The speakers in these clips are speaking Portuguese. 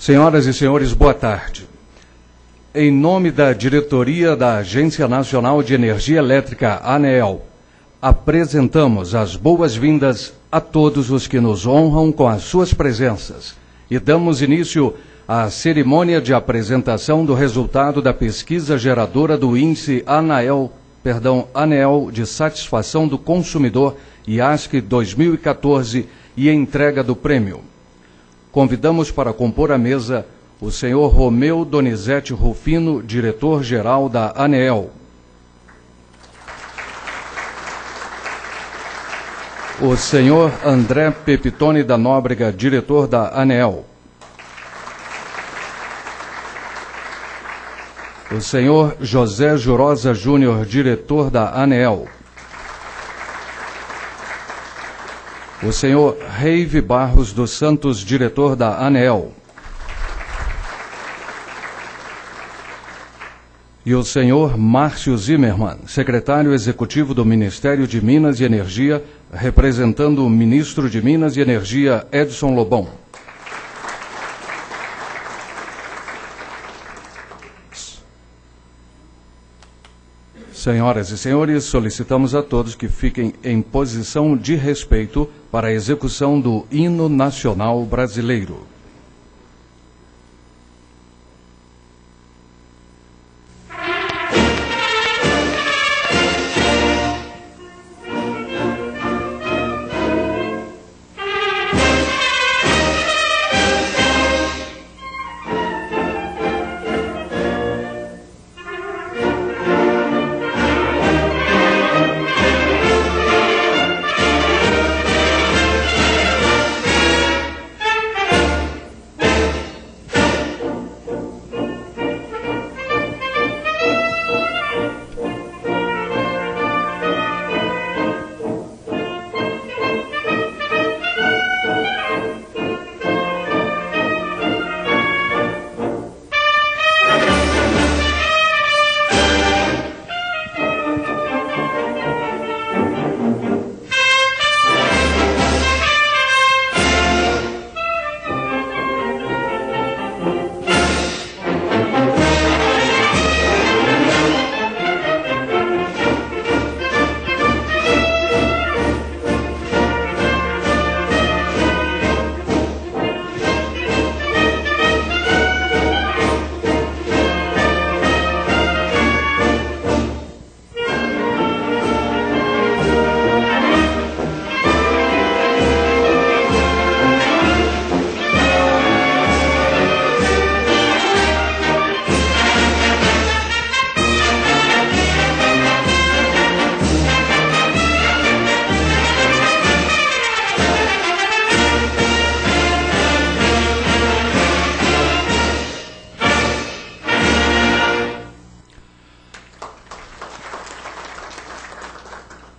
Senhoras e senhores, boa tarde. Em nome da diretoria da Agência Nacional de Energia Elétrica, ANEEL, apresentamos as boas-vindas a todos os que nos honram com as suas presenças e damos início à cerimônia de apresentação do resultado da pesquisa geradora do índice ANEEL de satisfação do consumidor IASC 2014 e entrega do prêmio. Convidamos para compor a mesa o senhor Romeu Donizete Rufino, diretor-geral da ANEEL. O senhor André Pepitone da Nóbrega, diretor da ANEEL. O senhor José Jurosa Júnior, diretor da ANEEL. O senhor Reive Barros dos Santos, diretor da ANEEL. E o senhor Márcio Zimmermann, secretário executivo do Ministério de Minas e Energia, representando o ministro de Minas e Energia, Edson Lobão. Senhoras e senhores, solicitamos a todos que fiquem em posição de respeito para a execução do Hino Nacional Brasileiro.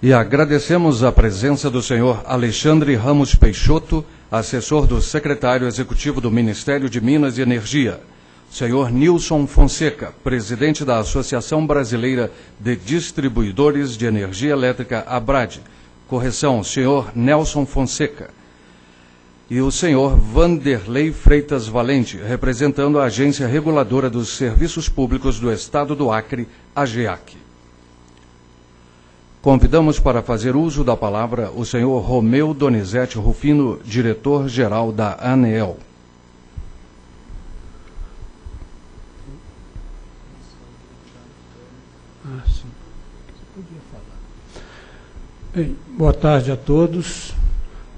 E agradecemos a presença do senhor Alexandre Ramos Peixoto, assessor do secretário executivo do Ministério de Minas e Energia, senhor Nilson Fonseca, presidente da Associação Brasileira de Distribuidores de Energia Elétrica, ABRAD, correção, senhor Nelson Fonseca, e o senhor Vanderlei Freitas Valente, representando a Agência Reguladora dos Serviços Públicos do Estado do Acre, AGEAC. Convidamos para fazer uso da palavra o senhor Romeu Donizete Rufino, diretor-geral da ANEEL. Bem, boa tarde a todos.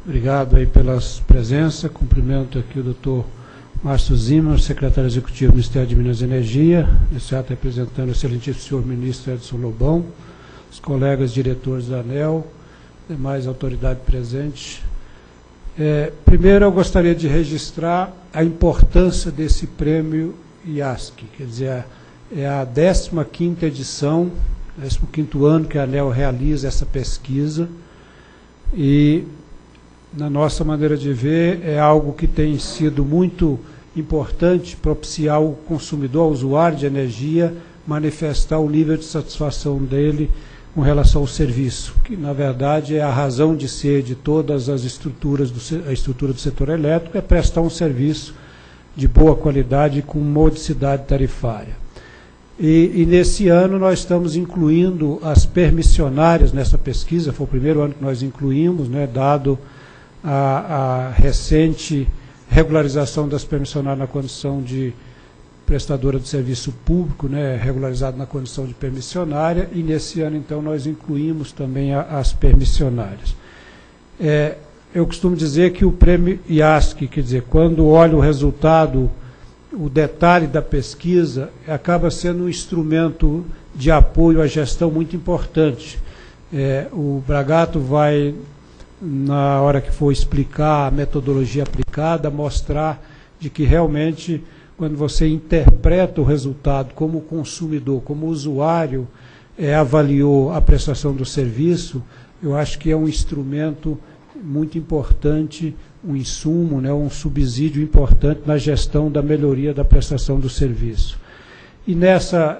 Obrigado aí pela presença. Cumprimento aqui o doutor Márcio Zimmermann, secretário executivo do Ministério de Minas e Energia, nesse ato representando o excelentíssimo senhor ministro Edson Lobão, os colegas diretores da ANEEL, demais autoridades presentes. Primeiro, eu gostaria de registrar a importância desse prêmio IASC, quer dizer, é a 15ª edição, 15º ano que a ANEEL realiza essa pesquisa, e, na nossa maneira de ver, é algo que tem sido muito importante propiciar ao consumidor, ao usuário de energia, manifestar o nível de satisfação dele com relação ao serviço, que na verdade é a razão de ser de todas as estruturas a estrutura do setor elétrico, é prestar um serviço de boa qualidade e com modicidade tarifária. E nesse ano nós estamos incluindo as permissionárias nessa pesquisa, foi o primeiro ano que nós incluímos, né, dado a recente regularização das permissionárias na condição de prestadora de serviço público, né, regularizado na condição de permissionária, e nesse ano, então, nós incluímos também as permissionárias. Eu costumo dizer que o prêmio IASC, quer dizer, quando olha o resultado, o detalhe da pesquisa, acaba sendo um instrumento de apoio à gestão muito importante. O Bragato vai, na hora que for explicar a metodologia aplicada, mostrar de que realmente, quando você interpreta o resultado como consumidor, como usuário, avaliou a prestação do serviço, eu acho que é um instrumento muito importante, um insumo, né, um subsídio importante na gestão da melhoria da prestação do serviço. E nessa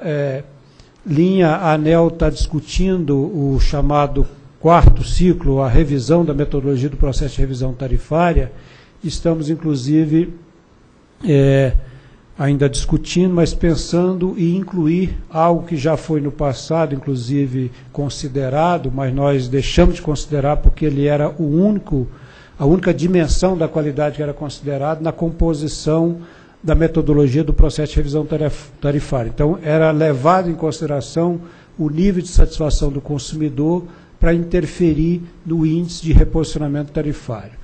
linha, a ANEEL está discutindo o chamado quarto ciclo, a revisão da metodologia do processo de revisão tarifária. Estamos, inclusive, ainda discutindo, mas pensando em incluir algo que já foi no passado, inclusive, considerado, mas nós deixamos de considerar porque ele era a única dimensão da qualidade que era considerada na composição da metodologia do processo de revisão tarifária. Então, era levado em consideração o nível de satisfação do consumidor para interferir no índice de reposicionamento tarifário.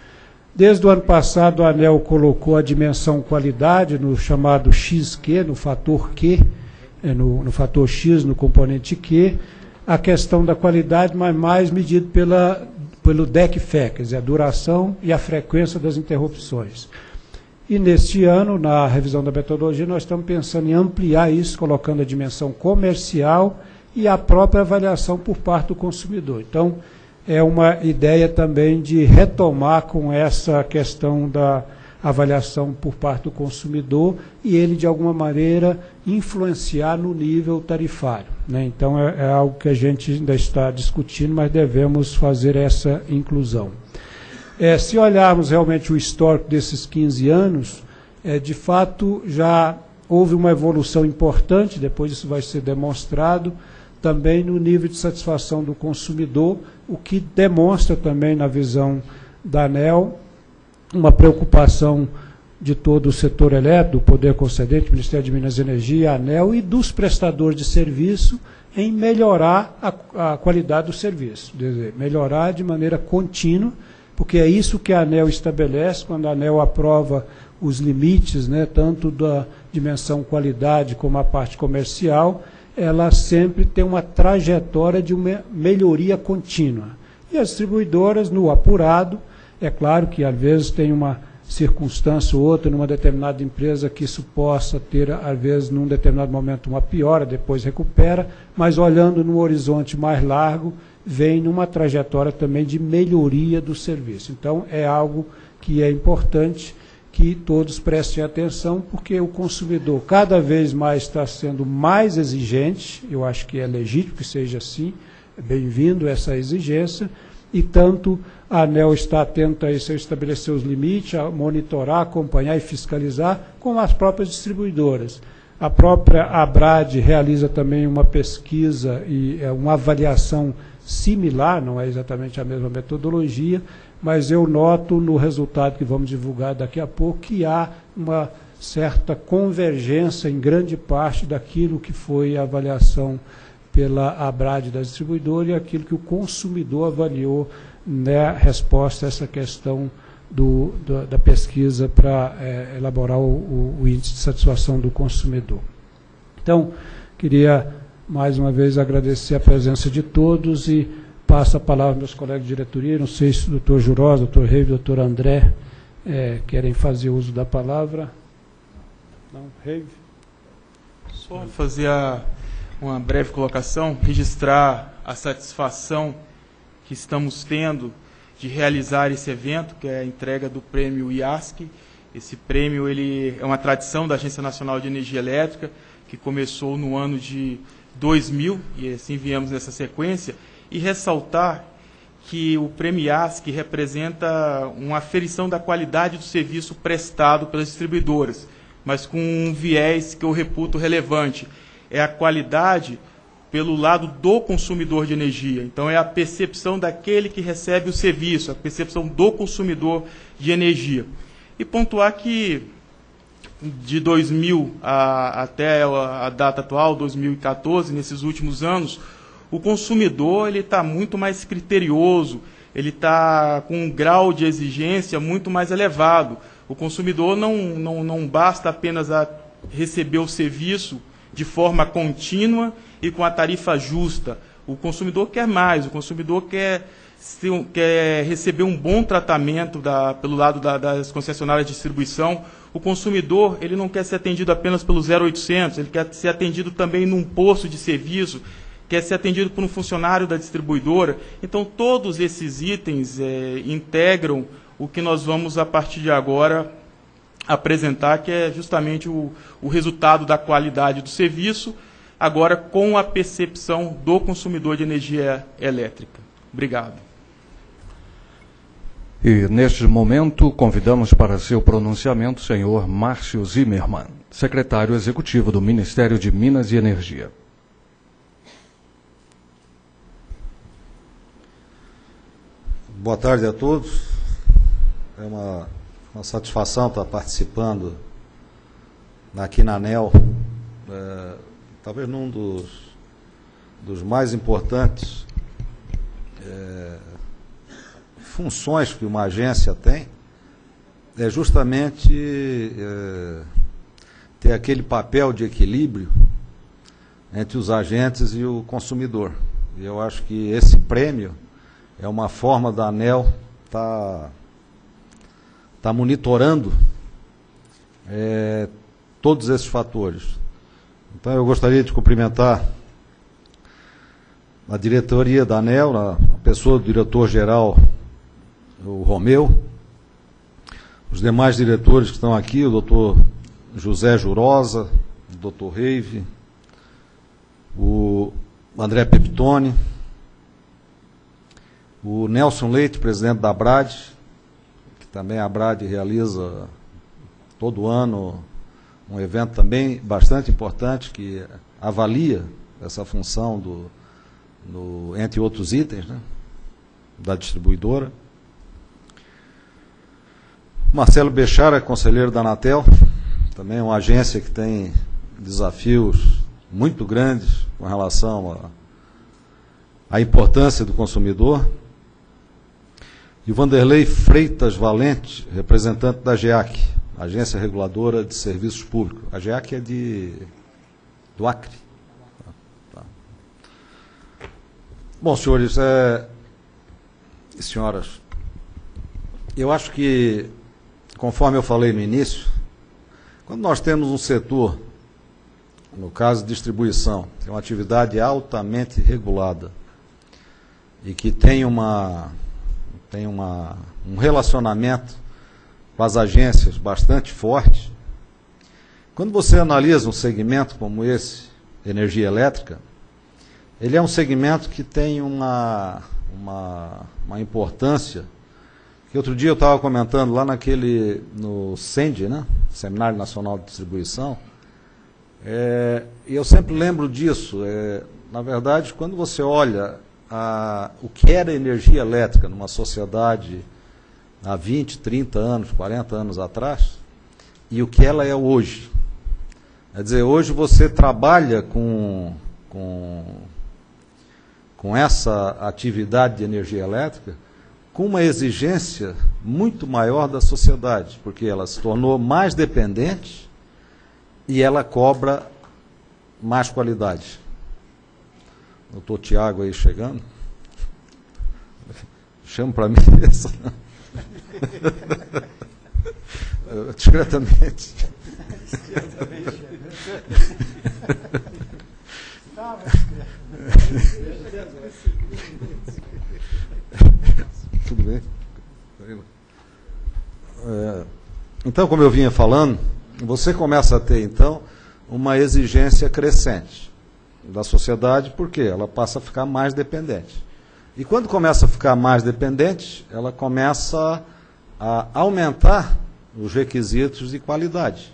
Desde o ano passado, a ANEEL colocou a dimensão qualidade no chamado XQ, no fator Q, no fator X, no componente Q, a questão da qualidade, mas mais medido pelo DEC-FE, quer dizer, a duração e a frequência das interrupções. E neste ano, na revisão da metodologia, nós estamos pensando em ampliar isso, colocando a dimensão comercial e a própria avaliação por parte do consumidor. Então, é uma ideia também de retomar com essa questão da avaliação por parte do consumidor e ele, de alguma maneira, influenciar no nível tarifário, né? Então, é algo que a gente ainda está discutindo, mas devemos fazer essa inclusão. Se olharmos realmente o histórico desses 15 anos, de fato, já houve uma evolução importante, depois isso vai ser demonstrado, também no nível de satisfação do consumidor, o que demonstra também, na visão da ANEEL, uma preocupação de todo o setor elétrico, do Poder Concedente, Ministério de Minas e Energia, a ANEEL e dos prestadores de serviço em melhorar a qualidade do serviço, quer dizer, melhorar de maneira contínua, porque é isso que a ANEEL estabelece, quando a ANEEL aprova os limites, né, tanto da dimensão qualidade como a parte comercial, ela sempre tem uma trajetória de uma melhoria contínua. E as distribuidoras, no apurado, é claro que às vezes tem uma circunstância ou outra numa determinada empresa que isso possa ter, às vezes, num determinado momento, uma piora, depois recupera, mas olhando no horizonte mais largo, vem numa trajetória também de melhoria do serviço. Então, é algo que é importante que todos prestem atenção, porque o consumidor cada vez mais está sendo mais exigente, eu acho que é legítimo que seja assim, é bem-vindo essa exigência, e tanto a ANEEL está atenta a isso, a estabelecer os limites, a monitorar, acompanhar e fiscalizar, como as próprias distribuidoras. A própria ABRAD realiza também uma pesquisa e uma avaliação similar, não é exatamente a mesma metodologia, mas eu noto no resultado que vamos divulgar daqui a pouco que há uma certa convergência em grande parte daquilo que foi a avaliação pela ABRAD da distribuidora e aquilo que o consumidor avaliou na resposta a essa questão da pesquisa para elaborar o índice de satisfação do consumidor. Então, queria mais uma vez agradecer a presença de todos e passo a palavra aos meus colegas de diretoria. Não sei se o doutor Jurosa, o doutor Reive, o doutor André querem fazer uso da palavra. Não, Reive? Só fazer uma breve colocação, registrar a satisfação que estamos tendo de realizar esse evento, que é a entrega do prêmio IASC. Esse prêmio ele é uma tradição da Agência Nacional de Energia Elétrica, que começou no ano de 2000, e assim viemos nessa sequência, e ressaltar que o prêmio IASC representa uma aferição da qualidade do serviço prestado pelas distribuidoras. mas com um viés que eu reputo relevante. É a qualidade pelo lado do consumidor de energia. Então, é a percepção daquele que recebe o serviço, a percepção do consumidor de energia. E pontuar que, de 2000 até a data atual, 2014, nesses últimos anos, o consumidor está muito mais criterioso, ele está com um grau de exigência muito mais elevado. O consumidor não basta apenas receber o serviço de forma contínua e com a tarifa justa. O consumidor quer mais, o consumidor quer receber um bom tratamento pelo lado das concessionárias de distribuição. O consumidor ele não quer ser atendido apenas pelo 0800, ele quer ser atendido também num posto de serviço, quer ser atendido por um funcionário da distribuidora. Então, todos esses itens integram o que nós vamos, a partir de agora, apresentar, que é justamente o resultado da qualidade do serviço, agora com a percepção do consumidor de energia elétrica. Obrigado. E, neste momento, convidamos para seu pronunciamento o senhor Márcio Zimmermann, secretário executivo do Ministério de Minas e Energia. Boa tarde a todos. É uma satisfação estar participando aqui na ANEEL, talvez num dos mais importantes funções que uma agência tem, é justamente ter aquele papel de equilíbrio entre os agentes e o consumidor. E eu acho que esse prêmio é uma forma da ANEEL estar monitorando todos esses fatores. Então, eu gostaria de cumprimentar a diretoria da ANEEL, a pessoa do diretor-geral, o Romeu, os demais diretores que estão aqui, o doutor José Jurosa, o doutor Reive, o André Peptoni, o Nelson Leite, presidente da ABRAD, que também a ABRAD realiza todo ano um evento também bastante importante, que avalia essa função entre outros itens, né, da distribuidora. Marcelo Bechara, conselheiro da Anatel, também uma agência que tem desafios muito grandes com relação à importância do consumidor. E o Vanderlei Freitas Valente, representante da GEAC, Agência Reguladora de Serviços Públicos. A GEAC é do Acre. Tá. Bom, senhores e senhoras, eu acho que, conforme eu falei no início, quando nós temos um setor, no caso de distribuição, que é uma atividade altamente regulada e que tem um relacionamento com as agências bastante forte, quando você analisa um segmento como esse, energia elétrica, ele é um segmento que tem uma importância, que outro dia eu estava comentando lá no SEND, né, Seminário Nacional de Distribuição, e eu sempre lembro disso. Na verdade, quando você olha o que era energia elétrica numa sociedade há 20, 30 anos, 40 anos atrás, e o que ela é hoje. Quer dizer, hoje você trabalha com essa atividade de energia elétrica com uma exigência muito maior da sociedade, porque ela se tornou mais dependente e ela cobra mais qualidade. Doutor Tiago aí chegando. Chama para mim essa. Discretamente. Tudo bem? Então, como eu vinha falando, você começa a ter, então, uma exigência crescente da sociedade, porque ela passa a ficar mais dependente. E quando começa a ficar mais dependente, ela começa a aumentar os requisitos de qualidade.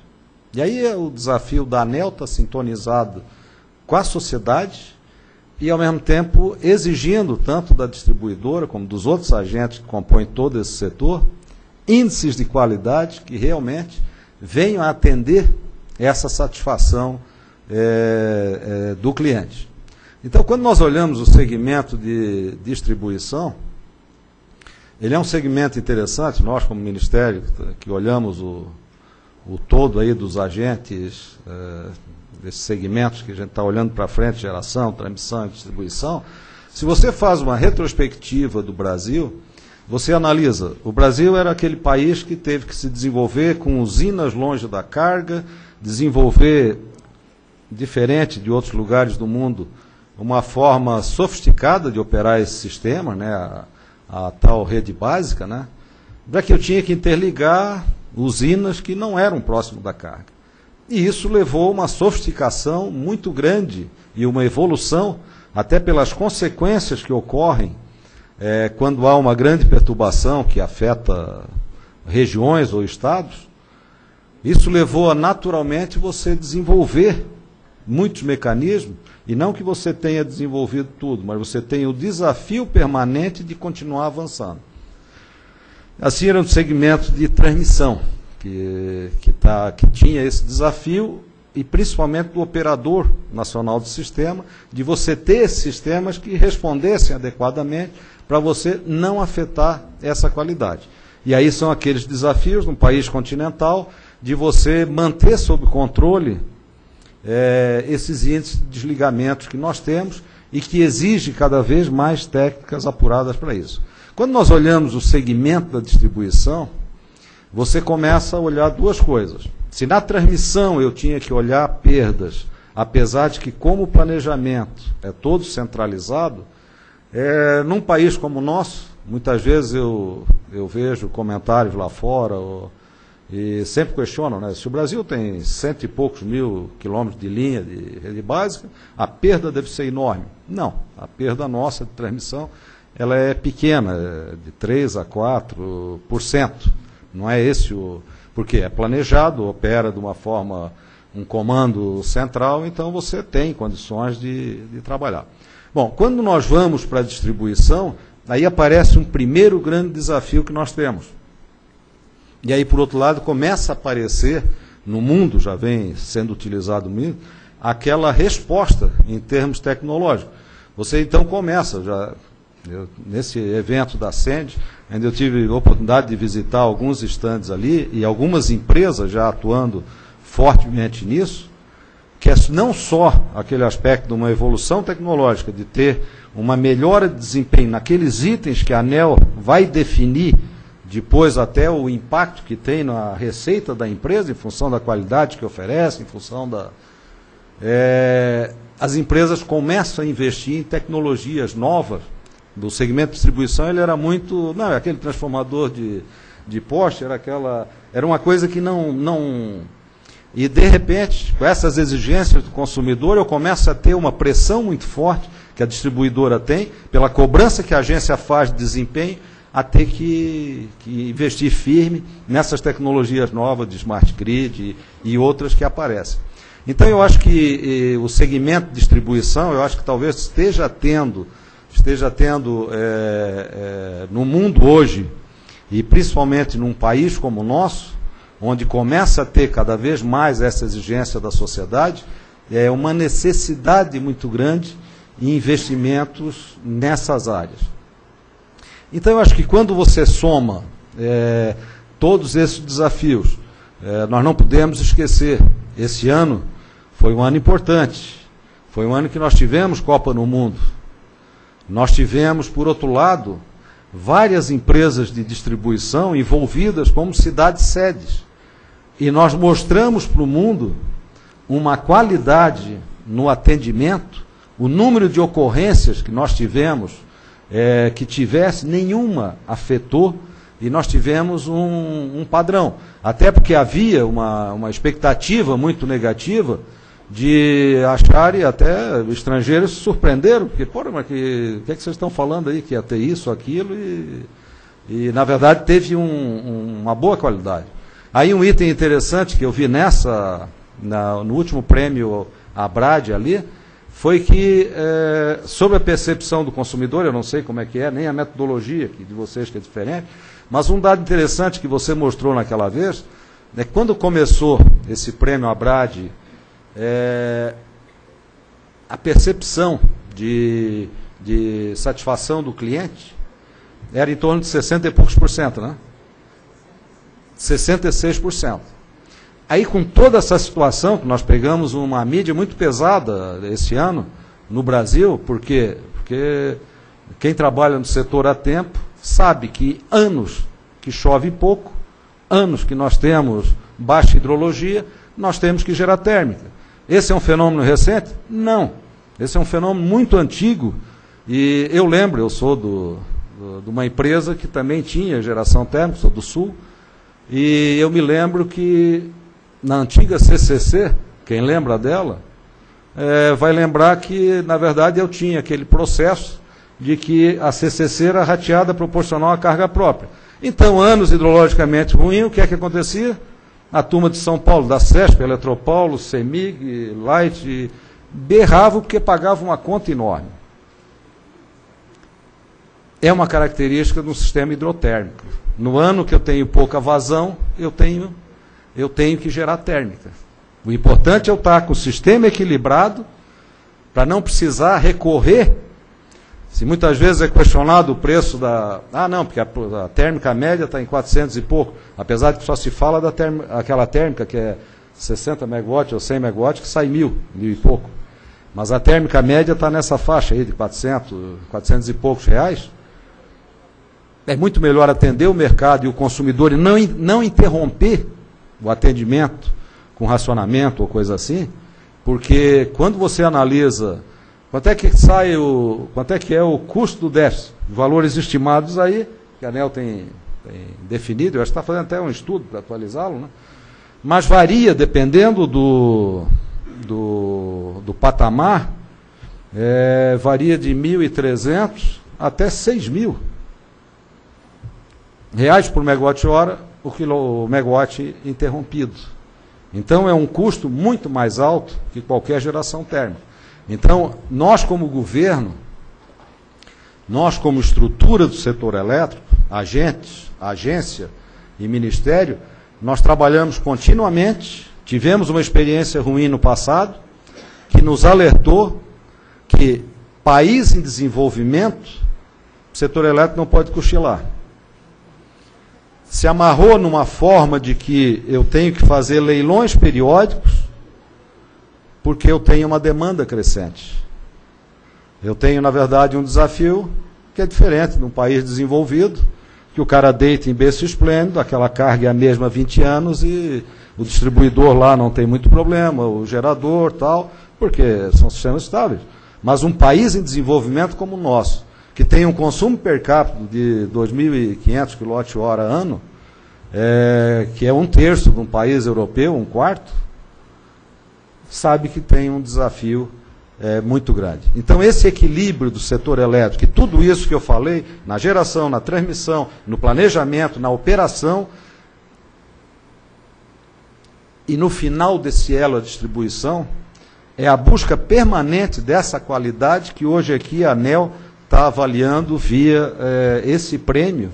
E aí o desafio da ANEEL está sintonizado com a sociedade e, ao mesmo tempo, exigindo, tanto da distribuidora como dos outros agentes que compõem todo esse setor, índices de qualidade que realmente venham a atender essa satisfação do cliente. Então, quando nós olhamos o segmento de distribuição, ele é um segmento interessante. Nós, como Ministério, que olhamos o todo aí dos agentes, desses segmentos que a gente está olhando para frente, geração, transmissão e distribuição, se você faz uma retrospectiva do Brasil, você analisa, o Brasil era aquele país que teve que se desenvolver com usinas longe da carga, desenvolver, diferente de outros lugares do mundo, uma forma sofisticada de operar esse sistema, né, a tal rede básica, né, para que eu tinha que interligar usinas que não eram próximo da carga. E isso levou a uma sofisticação muito grande e uma evolução, até pelas consequências que ocorrem quando há uma grande perturbação que afeta regiões ou estados. Isso levou a, naturalmente, você desenvolver muitos mecanismos, e não que você tenha desenvolvido tudo, mas você tem o desafio permanente de continuar avançando. Assim, era um segmento de transmissão, que tinha esse desafio, e principalmente do operador nacional do sistema, de você ter esses sistemas que respondessem adequadamente para você não afetar essa qualidade. E aí são aqueles desafios, num país continental, de você manter sob controle esses índices de desligamentos que nós temos e que exige cada vez mais técnicas apuradas para isso. Quando nós olhamos o segmento da distribuição, você começa a olhar duas coisas. Se na transmissão eu tinha que olhar perdas, apesar de que, como o planejamento é todo centralizado, num país como o nosso, muitas vezes eu vejo comentários lá fora, e sempre questionam, né? Se o Brasil tem 100 e poucos mil quilômetros de linha de rede básica, a perda deve ser enorme. Não, a perda nossa de transmissão ela é pequena, de 3% a 4%. Não é esse porque é planejado, opera de uma forma, um comando central, então você tem condições de trabalhar. Bom, quando nós vamos para a distribuição, aí aparece um primeiro grande desafio que nós temos. E aí, por outro lado, começa a aparecer, no mundo já vem sendo utilizado muito, aquela resposta em termos tecnológicos. Você então começa, nesse evento da Send, ainda eu tive a oportunidade de visitar alguns estandes ali, e algumas empresas já atuando fortemente nisso, que é não só aquele aspecto de uma evolução tecnológica, de ter uma melhora de desempenho naqueles itens que a ANEEL vai definir, depois até o impacto que tem na receita da empresa, em função da qualidade que oferece, em função da... as empresas começam a investir em tecnologias novas. Do segmento de distribuição, ele era muito... Não, aquele transformador de poste, era uma coisa que não... E, de repente, com essas exigências do consumidor, eu começo a ter uma pressão muito forte que a distribuidora tem, pela cobrança que a agência faz de desempenho, a ter que investir firme nessas tecnologias novas de smart grid e outras que aparecem. Então, eu acho que o segmento de distribuição, eu acho que talvez esteja tendo no mundo hoje, e principalmente num país como o nosso, onde começa a ter cada vez mais essa exigência da sociedade, uma necessidade muito grande em investimentos nessas áreas. Então, eu acho que quando você soma todos esses desafios, nós não podemos esquecer, esse ano foi um ano importante, foi um ano que nós tivemos Copa no Mundo. Nós tivemos, por outro lado, várias empresas de distribuição envolvidas como cidades-sedes. E nós mostramos para o mundo uma qualidade no atendimento, o número de ocorrências que nós tivemos, que tivesse, nenhuma afetou, e nós tivemos um padrão. Até porque havia uma expectativa muito negativa de acharem, até estrangeiros se surpreenderam, porque, mas que vocês estão falando aí, que ia ter isso, aquilo, e na verdade teve uma boa qualidade. Aí um item interessante que eu vi no último prêmio Abrad ali, foi que, sobre a percepção do consumidor, eu não sei como é que é, nem a metodologia de vocês que é diferente, mas um dado interessante que você mostrou naquela vez, é que quando começou esse prêmio Abrad, a percepção de satisfação do cliente era em torno de 60 e poucos %, né? 66%. Aí, com toda essa situação, que nós pegamos uma mídia muito pesada esse ano no Brasil, porque quem trabalha no setor há tempo sabe que anos que chove pouco, anos que nós temos baixa hidrologia, nós temos que gerar térmica. Esse é um fenômeno recente? Não. Esse é um fenômeno muito antigo. E eu lembro, eu sou de uma empresa que também tinha geração térmica, sou do Sul, e eu me lembro que na antiga CCC, quem lembra dela, vai lembrar que, na verdade, eu tinha aquele processo de que a CCC era rateada proporcional à carga própria. Então, anos hidrologicamente ruins, o que é que acontecia? A turma de São Paulo, da CESP, Eletropaulo, CEMIG, Light, berrava porque pagava uma conta enorme. É uma característica do sistema hidrotérmico. No ano que eu tenho pouca vazão, eu tenho que gerar térmica. O importante é eu estar com o sistema equilibrado para não precisar recorrer. Se muitas vezes é questionado o preço da... não, porque a térmica média está em 400 e pouco, apesar de que só se fala daquela térmica que é 60 megawatts ou 100 megawatts, que sai 1.000 e pouco. Mas a térmica média está nessa faixa aí de 400 e poucos reais. É muito melhor atender o mercado e o consumidor e não interromper o atendimento com racionamento ou coisa assim, porque quando você analisa quanto é que é o custo do déficit, valores estimados aí, que a ANEEL tem definido, eu acho que está fazendo até um estudo para atualizá-lo, né? Mas varia, dependendo do patamar, varia de 1.300 até 6.000 reais por megawatt-hora o megawatt interrompido. Então, é um custo muito mais alto que qualquer geração térmica. Então, nós como governo, nós como estrutura do setor elétrico, agência e ministério, nós trabalhamos continuamente, tivemos uma experiência ruim no passado, que nos alertou que país em desenvolvimento, o setor elétrico não pode cochilar. Se amarrou numa forma de que eu tenho que fazer leilões periódicos, porque eu tenho uma demanda crescente. Eu tenho, na verdade, um desafio que é diferente de um país desenvolvido, que o cara deita em berço esplêndido, aquela carga é a mesma há 20 anos e o distribuidor lá não tem muito problema, o gerador tal, porque são sistemas estáveis. Mas um país em desenvolvimento como o nosso, que tem um consumo per capita de 2.500 kWh ano, que é 1/3 de um país europeu, 1/4, sabe que tem um desafio muito grande. Então, esse equilíbrio do setor elétrico, e tudo isso que eu falei, na geração, na transmissão, no planejamento, na operação, e no final desse elo, a distribuição, é a busca permanente dessa qualidade que hoje aqui a ANEEL está avaliando via esse prêmio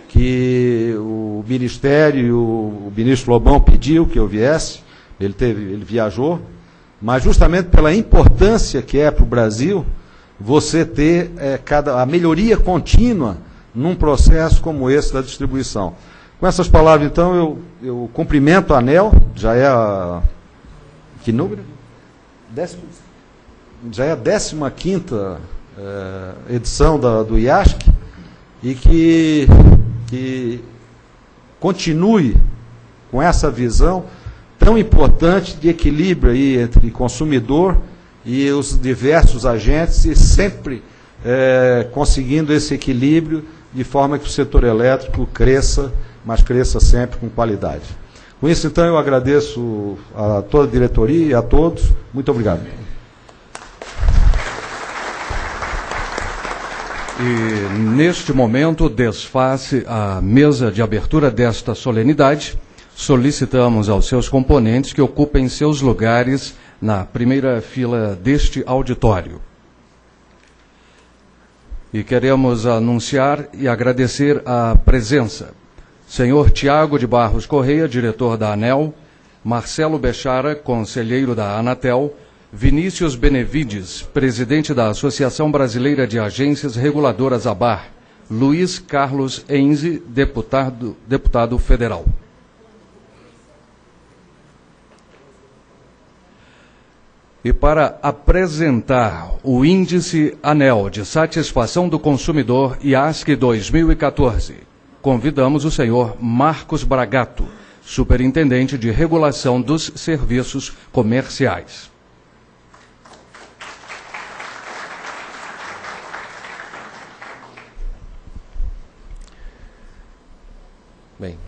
que o Ministério, o ministro Lobão pediu que eu viesse, ele viajou, mas justamente pela importância que é para o Brasil você ter a melhoria contínua num processo como esse da distribuição. Com essas palavras, então, eu cumprimento a ANEEL, já é a... Que número? Já é a 15ª edição do IASC, e que continue com essa visão tão importante de equilíbrio aí entre consumidor e os diversos agentes, e sempre conseguindo esse equilíbrio de forma que o setor elétrico cresça, mas cresça sempre com qualidade. Com isso, então, eu agradeço a toda a diretoria e a todos. Muito obrigado. E, neste momento, desfaz a mesa de abertura desta solenidade, solicitamos aos seus componentes que ocupem seus lugares na primeira fila deste auditório. E queremos anunciar e agradecer a presença. Senhor Tiago de Barros Correia, diretor da ANEEL, Marcelo Bechara, conselheiro da Anatel, Vinícius Benevides, presidente da Associação Brasileira de Agências Reguladoras ABAR, Luiz Carlos Enze, deputado federal. E para apresentar o Índice ANEEL de Satisfação do Consumidor IASC 2014, convidamos o senhor Marcos Bragato, Superintendente de Regulação dos Serviços Comerciais. Bem,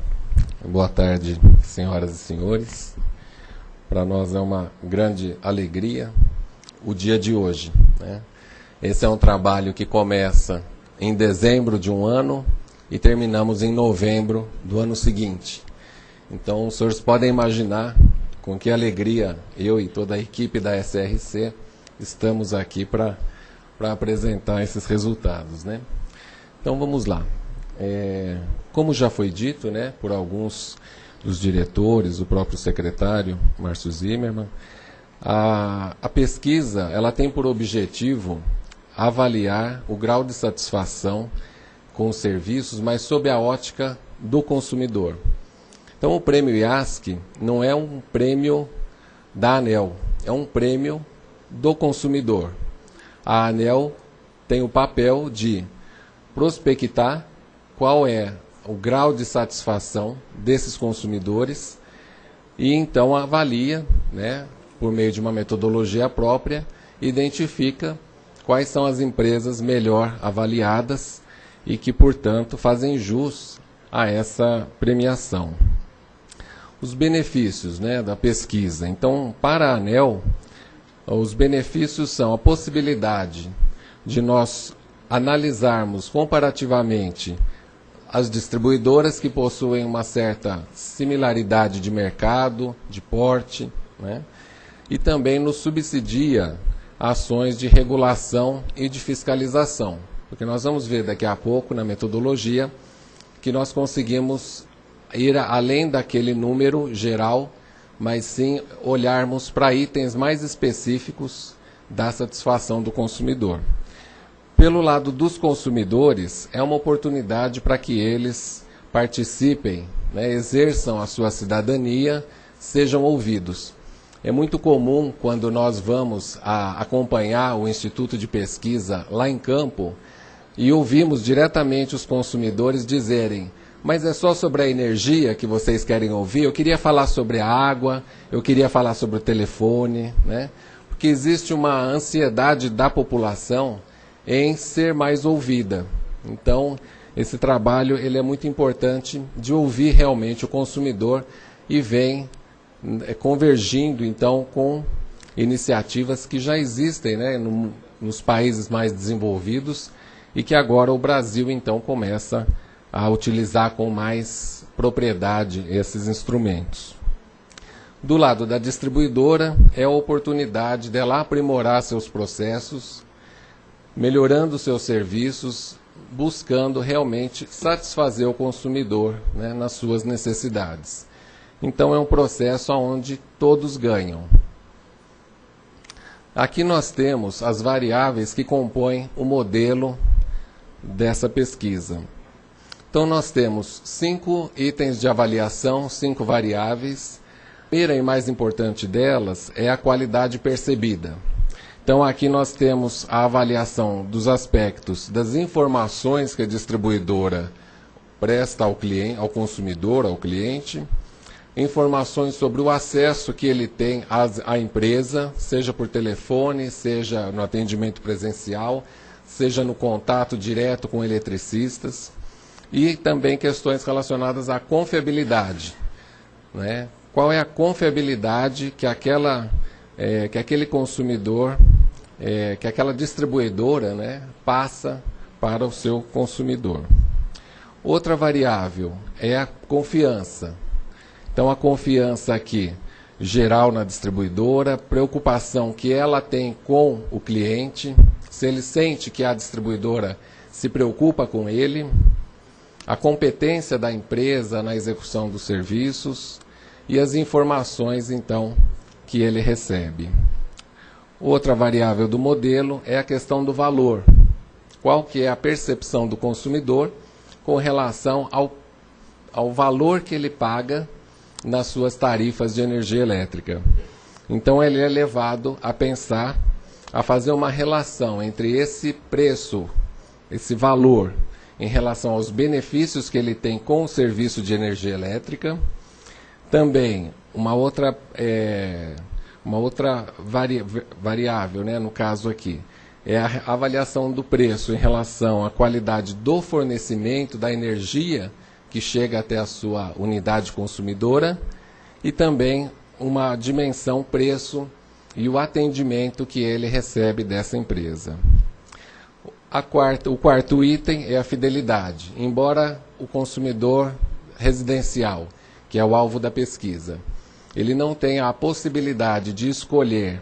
boa tarde, senhoras e senhores. Para nós é uma grande alegria o dia de hoje, né? Esse é um trabalho que começa em dezembro de um ano e terminamos em novembro do ano seguinte. Então, os senhores podem imaginar com que alegria eu e toda a equipe da SRC estamos aqui para apresentar esses resultados, né? Então, vamos lá. Como já foi dito, né, por alguns dos diretores, o próprio secretário, Márcio Zimmermann, a pesquisa ela tem por objetivo avaliar o grau de satisfação com os serviços, mas sob a ótica do consumidor. Então, o prêmio IASC não é um prêmio da ANEEL, é um prêmio do consumidor. A ANEEL tem o papel de prospectar qual é o grau de satisfação desses consumidores e então avalia, né, por meio de uma metodologia própria, identifica quais são as empresas melhor avaliadas e que, portanto, fazem jus a essa premiação. Os benefícios, né, da pesquisa. Então, para a ANEEL, os benefícios são a possibilidade de nós analisarmos comparativamente as distribuidoras que possuem uma certa similaridade de mercado, de porte, né? E também nos subsidia ações de regulação e de fiscalização, porque nós vamos ver daqui a pouco na metodologia que nós conseguimos ir além daquele número geral, mas sim olharmos para itens mais específicos da satisfação do consumidor. Pelo lado dos consumidores, é uma oportunidade para que eles participem, né, exerçam a sua cidadania, sejam ouvidos. É muito comum, quando nós vamos acompanhar o Instituto de Pesquisa lá em campo, e ouvimos diretamente os consumidores dizerem: mas é só sobre a energia que vocês querem ouvir? Eu queria falar sobre a água, eu queria falar sobre o telefone, né? Porque existe uma ansiedade da população em ser mais ouvida. Então, esse trabalho ele é muito importante de ouvir realmente o consumidor e vem convergindo, então, com iniciativas que já existem, né, nos países mais desenvolvidos e que agora o Brasil, então, começa a utilizar com mais propriedade esses instrumentos. Do lado da distribuidora, é a oportunidade dela aprimorar seus processos, melhorando seus serviços, buscando realmente satisfazer o consumidor, né, nas suas necessidades. Então é um processo onde todos ganham. Aqui nós temos as variáveis que compõem o modelo dessa pesquisa. Então nós temos 5 itens de avaliação, 5 variáveis. A primeira e mais importante delas é a qualidade percebida. Então aqui nós temos a avaliação dos aspectos das informações que a distribuidora presta ao cliente, ao consumidor, ao cliente, informações sobre o acesso que ele tem à empresa, seja por telefone, seja no atendimento presencial, seja no contato direto com eletricistas, e também questões relacionadas à confiabilidade, né? Qual é a confiabilidade que aquele consumidor, que aquela distribuidora, né, passa para o seu consumidor. Outra variável é a confiança. Então, a confiança aqui geral na distribuidora, preocupação que ela tem com o cliente, se ele sente que a distribuidora se preocupa com ele, a competência da empresa na execução dos serviços e as informações, então, que ele recebe. Outra variável do modelo é a questão do valor. Qual que é a percepção do consumidor com relação ao valor que ele paga nas suas tarifas de energia elétrica. Então ele é levado a pensar, a fazer uma relação entre esse preço, esse valor, em relação aos benefícios que ele tem com o serviço de energia elétrica. Também uma outra variável, né, no caso aqui, é a avaliação do preço em relação à qualidade do fornecimento da energia que chega até a sua unidade consumidora, e também uma dimensão preço e o atendimento que ele recebe dessa empresa. O quarto item é a fidelidade. Embora o consumidor residencial, que é o alvo da pesquisa, ele não tenha a possibilidade de escolher,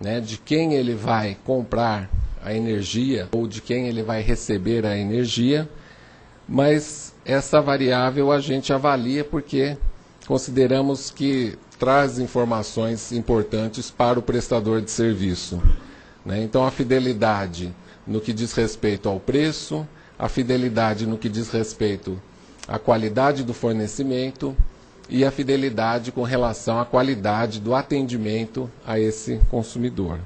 né, de quem ele vai comprar a energia ou de quem ele vai receber a energia, mas essa variável a gente avalia porque consideramos que traz informações importantes para o prestador de serviço, né? Então, a fidelidade no que diz respeito ao preço, a fidelidade no que diz respeito à qualidade do fornecimento e a fidelidade com relação à qualidade do atendimento a esse consumidor.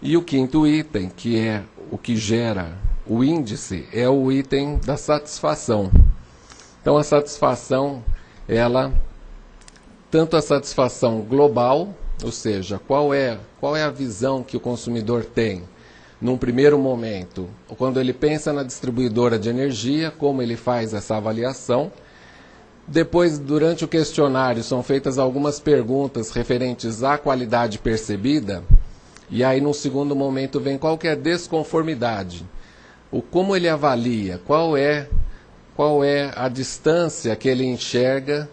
E o quinto item, que é o que gera o índice, é o item da satisfação. Então, a satisfação, tanto a satisfação global, ou seja, qual é a visão que o consumidor tem num primeiro momento, quando ele pensa na distribuidora de energia, como ele faz essa avaliação. Depois, durante o questionário, são feitas algumas perguntas referentes à qualidade percebida, e aí, num segundo momento, vem qual que é a desconformidade. Como ele avalia, qual é a distância que ele enxerga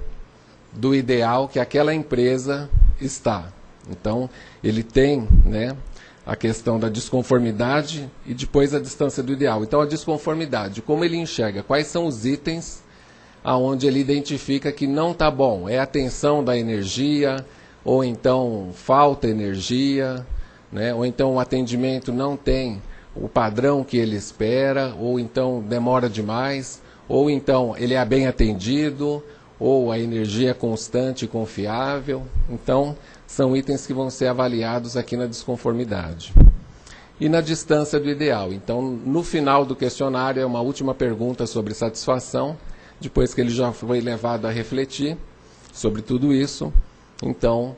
do ideal que aquela empresa está. Então, ele tem, né, a questão da desconformidade e depois a distância do ideal. Então, a desconformidade, como ele enxerga, quais são os itens aonde ele identifica que não está bom. É a tensão da energia, ou então falta energia, né, ou então o atendimento não tem o padrão que ele espera, ou então demora demais, ou então ele é bem atendido, ou a energia é constante e confiável. Então, são itens que vão ser avaliados aqui na desconformidade. E na distância do ideal. Então, no final do questionário, é uma última pergunta sobre satisfação, depois que ele já foi levado a refletir sobre tudo isso. Então,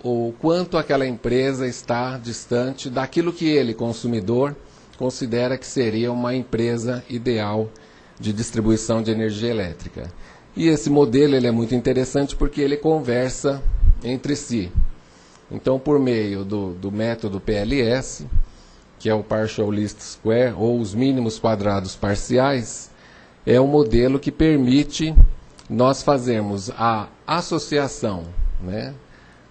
o quanto aquela empresa está distante daquilo que ele, consumidor, considera que seria uma empresa ideal de distribuição de energia elétrica. E esse modelo ele é muito interessante porque ele conversa entre si. Então, por meio do método PLS, que é o Partial Least Square, ou os mínimos quadrados parciais, é um modelo que permite nós fazermos a associação, né,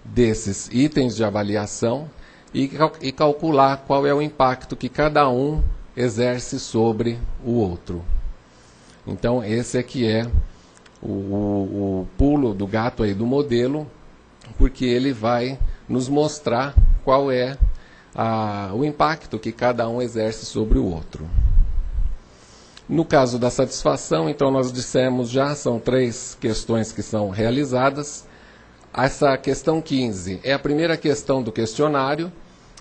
desses itens de avaliação e calcular qual é o impacto que cada um exerce sobre o outro. Então, esse aqui é o pulo do gato aí do modelo, porque ele vai nos mostrar qual é o impacto que cada um exerce sobre o outro. No caso da satisfação, então nós dissemos já, são 3 questões que são realizadas. Essa questão 15 é a primeira questão do questionário,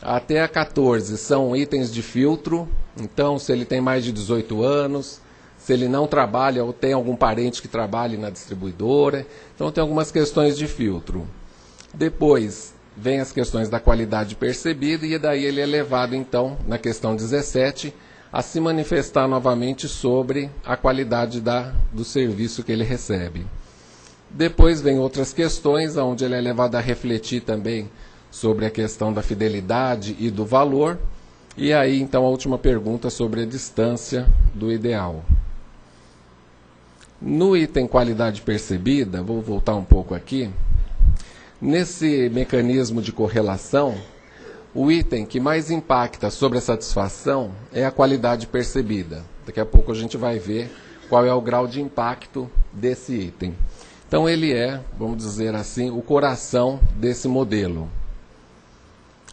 até a 14 são itens de filtro, então se ele tem mais de 18 anos, se ele não trabalha ou tem algum parente que trabalhe na distribuidora, então tem algumas questões de filtro. Depois vem as questões da qualidade percebida e daí ele é levado então, na questão 17, a se manifestar novamente sobre a qualidade do serviço que ele recebe. Depois vem outras questões, onde ele é levado a refletir também sobre a questão da fidelidade e do valor. E aí, então, a última pergunta sobre a distância do ideal. No item qualidade percebida, vou voltar um pouco aqui, nesse mecanismo de correlação, o item que mais impacta sobre a satisfação é a qualidade percebida. Daqui a pouco a gente vai ver qual é o grau de impacto desse item. Então ele é, vamos dizer assim, o coração desse modelo.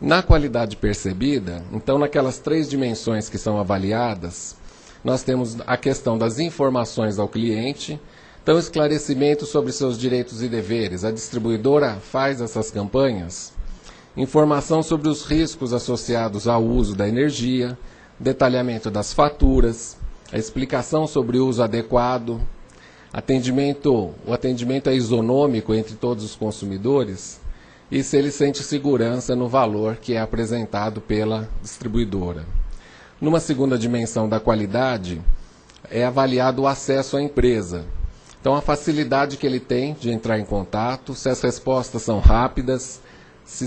Na qualidade percebida, então naquelas 3 dimensões que são avaliadas, nós temos a questão das informações ao cliente, então esclarecimento sobre seus direitos e deveres. A distribuidora faz essas campanhas. Informação sobre os riscos associados ao uso da energia, detalhamento das faturas, a explicação sobre o uso adequado, o atendimento é isonômico entre todos os consumidores e se ele sente segurança no valor que é apresentado pela distribuidora. Numa segunda dimensão da qualidade, é avaliado o acesso à empresa. Então, a facilidade que ele tem de entrar em contato, se as respostas são rápidas, se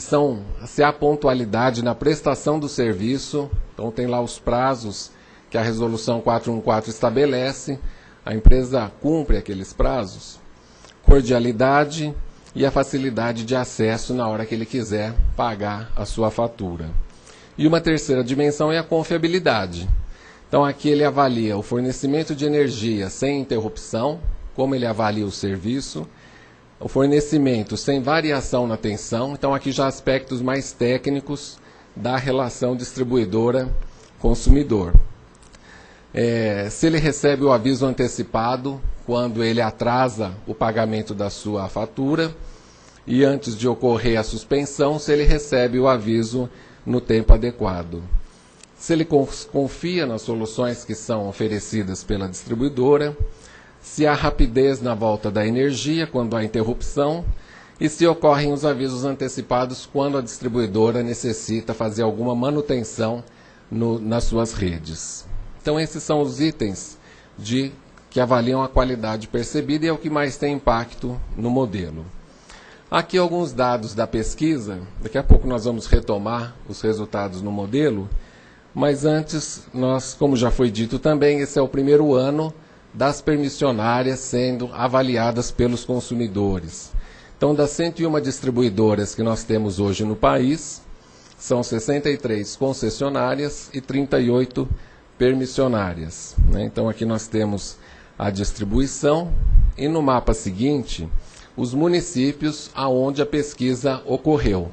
há pontualidade na prestação do serviço. Então, tem lá os prazos que a Resolução 414 estabelece, a empresa cumpre aqueles prazos. Cordialidade e a facilidade de acesso na hora que ele quiser pagar a sua fatura. E uma terceira dimensão é a confiabilidade. Então aqui ele avalia o fornecimento de energia sem interrupção, como ele avalia o serviço, o fornecimento sem variação na tensão, então aqui já aspectos mais técnicos da relação distribuidora-consumidor. Se ele recebe o aviso antecipado, quando ele atrasa o pagamento da sua fatura, e antes de ocorrer a suspensão, se ele recebe o aviso no tempo adequado. Se ele confia nas soluções que são oferecidas pela distribuidora, se há rapidez na volta da energia quando há interrupção, e se ocorrem os antecipados quando a distribuidora necessita fazer alguma manutenção nas suas redes. Então esses são os itens que avaliam a qualidade percebida e é o que mais tem impacto no modelo. Aqui alguns dados da pesquisa, daqui a pouco nós vamos retomar os resultados no modelo, mas antes, como já foi dito também, esse é o primeiro ano das permissionárias sendo avaliadas pelos consumidores. Então, das 101 distribuidoras que nós temos hoje no país, são 63 concessionárias e 38 permissionárias. Então, aqui nós temos a distribuição e no mapa seguinte, os municípios aonde a pesquisa ocorreu.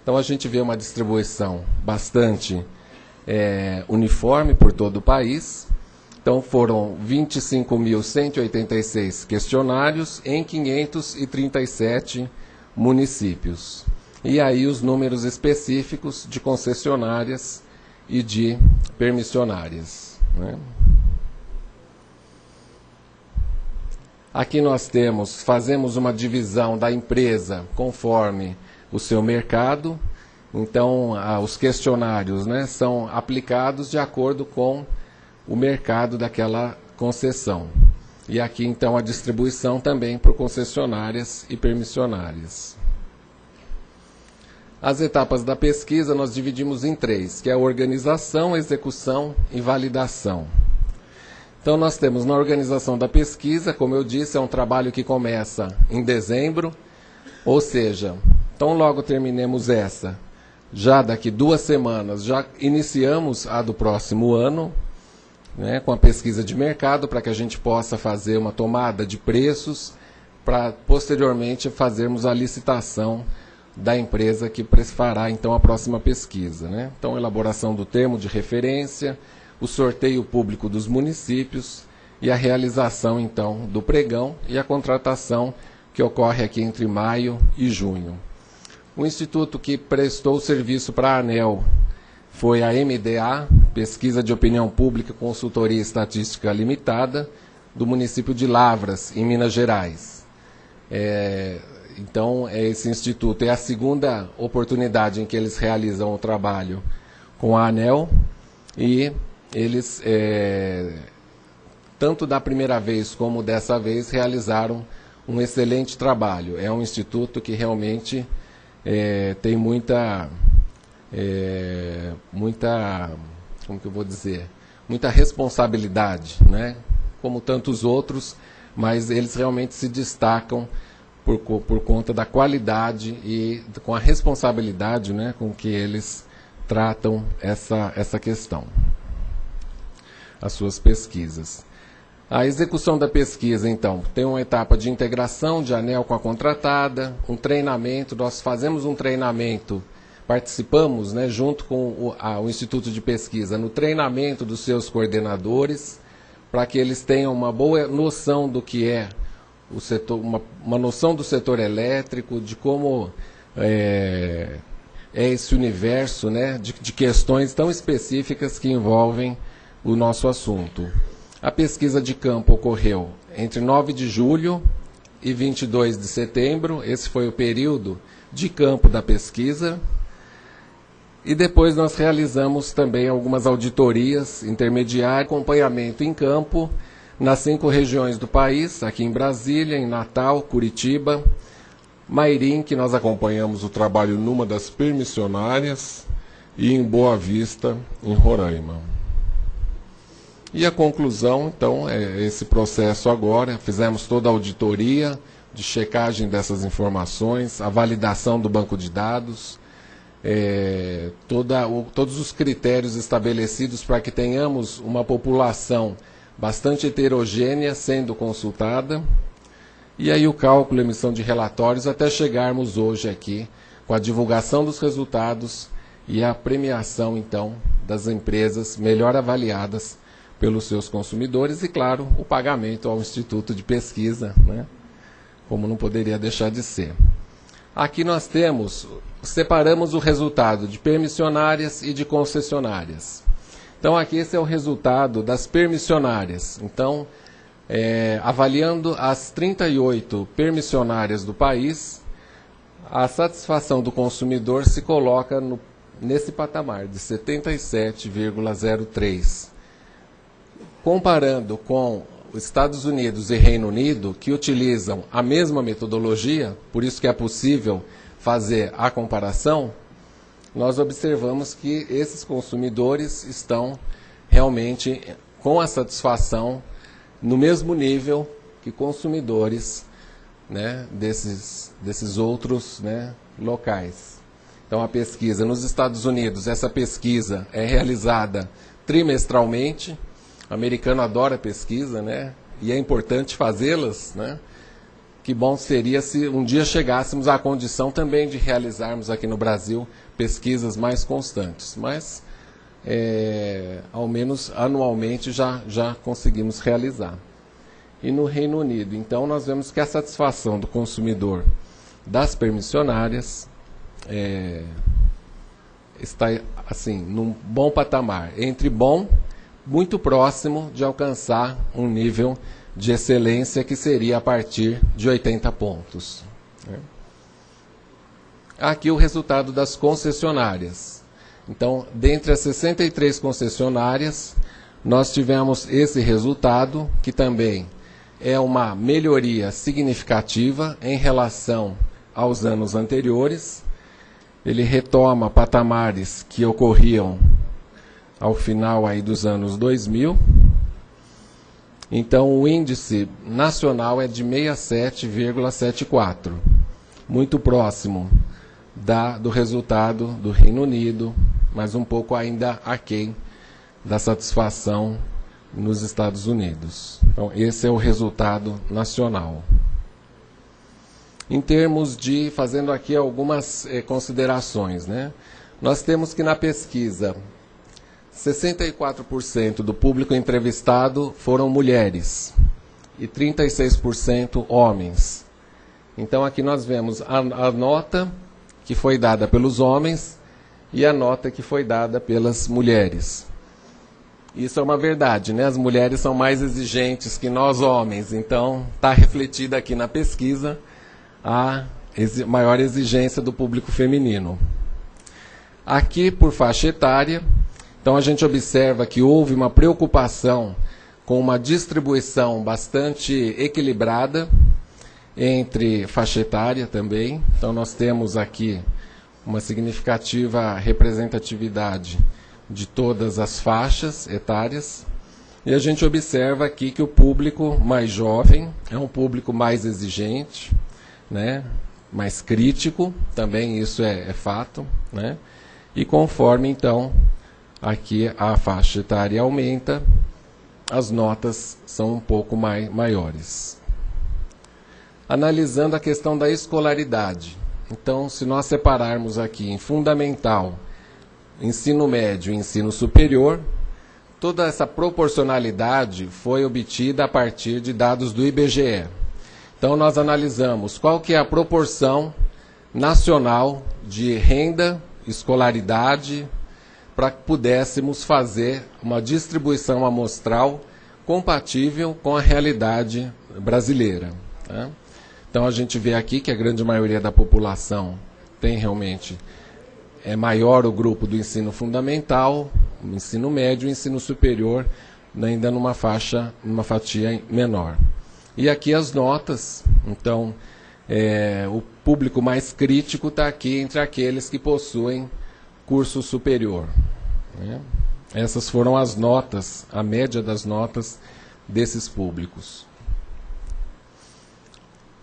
Então, a gente vê uma distribuição bastante uniforme por todo o país. Então, foram 25.186 questionários em 537 municípios. E aí os números específicos de concessionárias e de permissionárias. Aqui nós fazemos uma divisão da empresa conforme o seu mercado. Então, os questionários são aplicados de acordo com o mercado daquela concessão. E aqui, então, a distribuição também por concessionárias e permissionárias. As etapas da pesquisa nós dividimos em 3, que é a organização, execução e validação. Então, nós temos na organização da pesquisa, como eu disse, é um trabalho que começa em dezembro, ou seja, então logo terminemos essa, já daqui 2 semanas, já iniciamos a do próximo ano, com a pesquisa de mercado, para que a gente possa fazer uma tomada de preços, para posteriormente fazermos a licitação da empresa que fará então a próxima pesquisa. Então, elaboração do termo de referência, o sorteio público dos municípios e a realização então do pregão e a contratação que ocorre aqui entre maio e junho. O instituto que prestou serviço para a ANEEL foi a MDA, Pesquisa de Opinião Pública, Consultoria Estatística Limitada, do município de Lavras, em Minas Gerais. Então, esse instituto é a segunda oportunidade em que eles realizam o trabalho com a ANEEL e eles, tanto da primeira vez como dessa vez, realizaram um excelente trabalho. É um instituto que realmente tem muita, como que eu vou dizer, muita responsabilidade, como tantos outros, mas eles realmente se destacam por conta da qualidade e com a responsabilidade, né, com que eles tratam essa questão, as suas pesquisas. A execução da pesquisa, então, tem uma etapa de integração de ANEEL com a contratada, um treinamento, nós fazemos um treinamento, participamos, né, junto com o Instituto de Pesquisa, no treinamento dos seus coordenadores, para que eles tenham uma boa noção do que é o setor, uma noção do setor elétrico, de como é esse universo, né, de questões tão específicas que envolvem o nosso assunto. A pesquisa de campo ocorreu entre 9 de julho e 22 de setembro, esse foi o período de campo da pesquisa, e depois nós realizamos também algumas auditorias intermediárias, acompanhamento em campo, nas 5 regiões do país, aqui em Brasília, em Natal, Curitiba, Mairim, que nós acompanhamos o trabalho numa das permissionárias, e em Boa Vista, em Roraima. E a conclusão, então, é esse processo agora, fizemos toda a auditoria de checagem dessas informações, a validação do banco de dados, todos os critérios estabelecidos para que tenhamos uma população bastante heterogênea sendo consultada, e aí o cálculo e emissão de relatórios até chegarmos hoje aqui com a divulgação dos resultados e a premiação, então, das empresas melhor avaliadas pelos seus consumidores e, claro, o pagamento ao Instituto de Pesquisa, né, como não poderia deixar de ser. Aqui nós separamos o resultado de permissionárias e de concessionárias. Então, aqui esse é o resultado das permissionárias. Então, avaliando as 38 permissionárias do país, a satisfação do consumidor se coloca nesse patamar de 77,03. Comparando com os Estados Unidos e Reino Unido, que utilizam a mesma metodologia, por isso que é possível fazer a comparação, nós observamos que esses consumidores estão realmente com a satisfação no mesmo nível que consumidores, né, desses outros, né, locais. Então, a pesquisa nos Estados Unidos, essa pesquisa é realizada trimestralmente. O americano adora pesquisa, né, e é importante fazê-las, né. Que bom seria se um dia chegássemos à condição também de realizarmos aqui no Brasil pesquisas mais constantes, mas ao menos anualmente já conseguimos realizar. E no Reino Unido, então, nós vemos que a satisfação do consumidor das permissionárias está, assim, num bom patamar, entre bom, muito próximo de alcançar um nível de excelência que seria a partir de 80 pontos. Aqui o resultado das concessionárias. Então, dentre as 63 concessionárias, nós tivemos esse resultado, que também é uma melhoria significativa em relação aos anos anteriores. Ele retoma patamares que ocorriam ao final aí dos anos 2000. Então, o índice nacional é de 67,74, muito próximo do resultado do Reino Unido, mas um pouco ainda aquém da satisfação nos Estados Unidos. Então, esse é o resultado nacional. Em termos de, fazendo aqui algumas considerações, né? Nós temos que na pesquisa 64% do público entrevistado foram mulheres e 36% homens. Então aqui nós vemos a nota que foi dada pelos homens e a nota que foi dada pelas mulheres. Isso é uma verdade, né? As mulheres são mais exigentes que nós homens, então está refletida aqui na pesquisa a maior exigência do público feminino. Aqui por faixa etária, então a gente observa que houve uma preocupação com uma distribuição bastante equilibrada entre faixa etária também. Então nós temos aqui uma significativa representatividade de todas as faixas etárias. E a gente observa aqui que o público mais jovem é um público mais exigente, né? Mais crítico, também isso é fato, né? E conforme, então, aqui a faixa etária aumenta, as notas são um pouco maiores. Analisando a questão da escolaridade. Então, se nós separarmos aqui em fundamental, ensino médio e ensino superior, toda essa proporcionalidade foi obtida a partir de dados do IBGE. Então, nós analisamos qual que é a proporção nacional de renda, escolaridade, para que pudéssemos fazer uma distribuição amostral compatível com a realidade brasileira, tá? Então, a gente vê aqui que a grande maioria da população tem realmente, é maior o grupo do ensino fundamental, o ensino médio e o ensino superior, ainda numa fatia menor. E aqui as notas, então, o público mais crítico está aqui entre aqueles que possuem curso superior, né? Essas foram as notas, a média das notas desses públicos.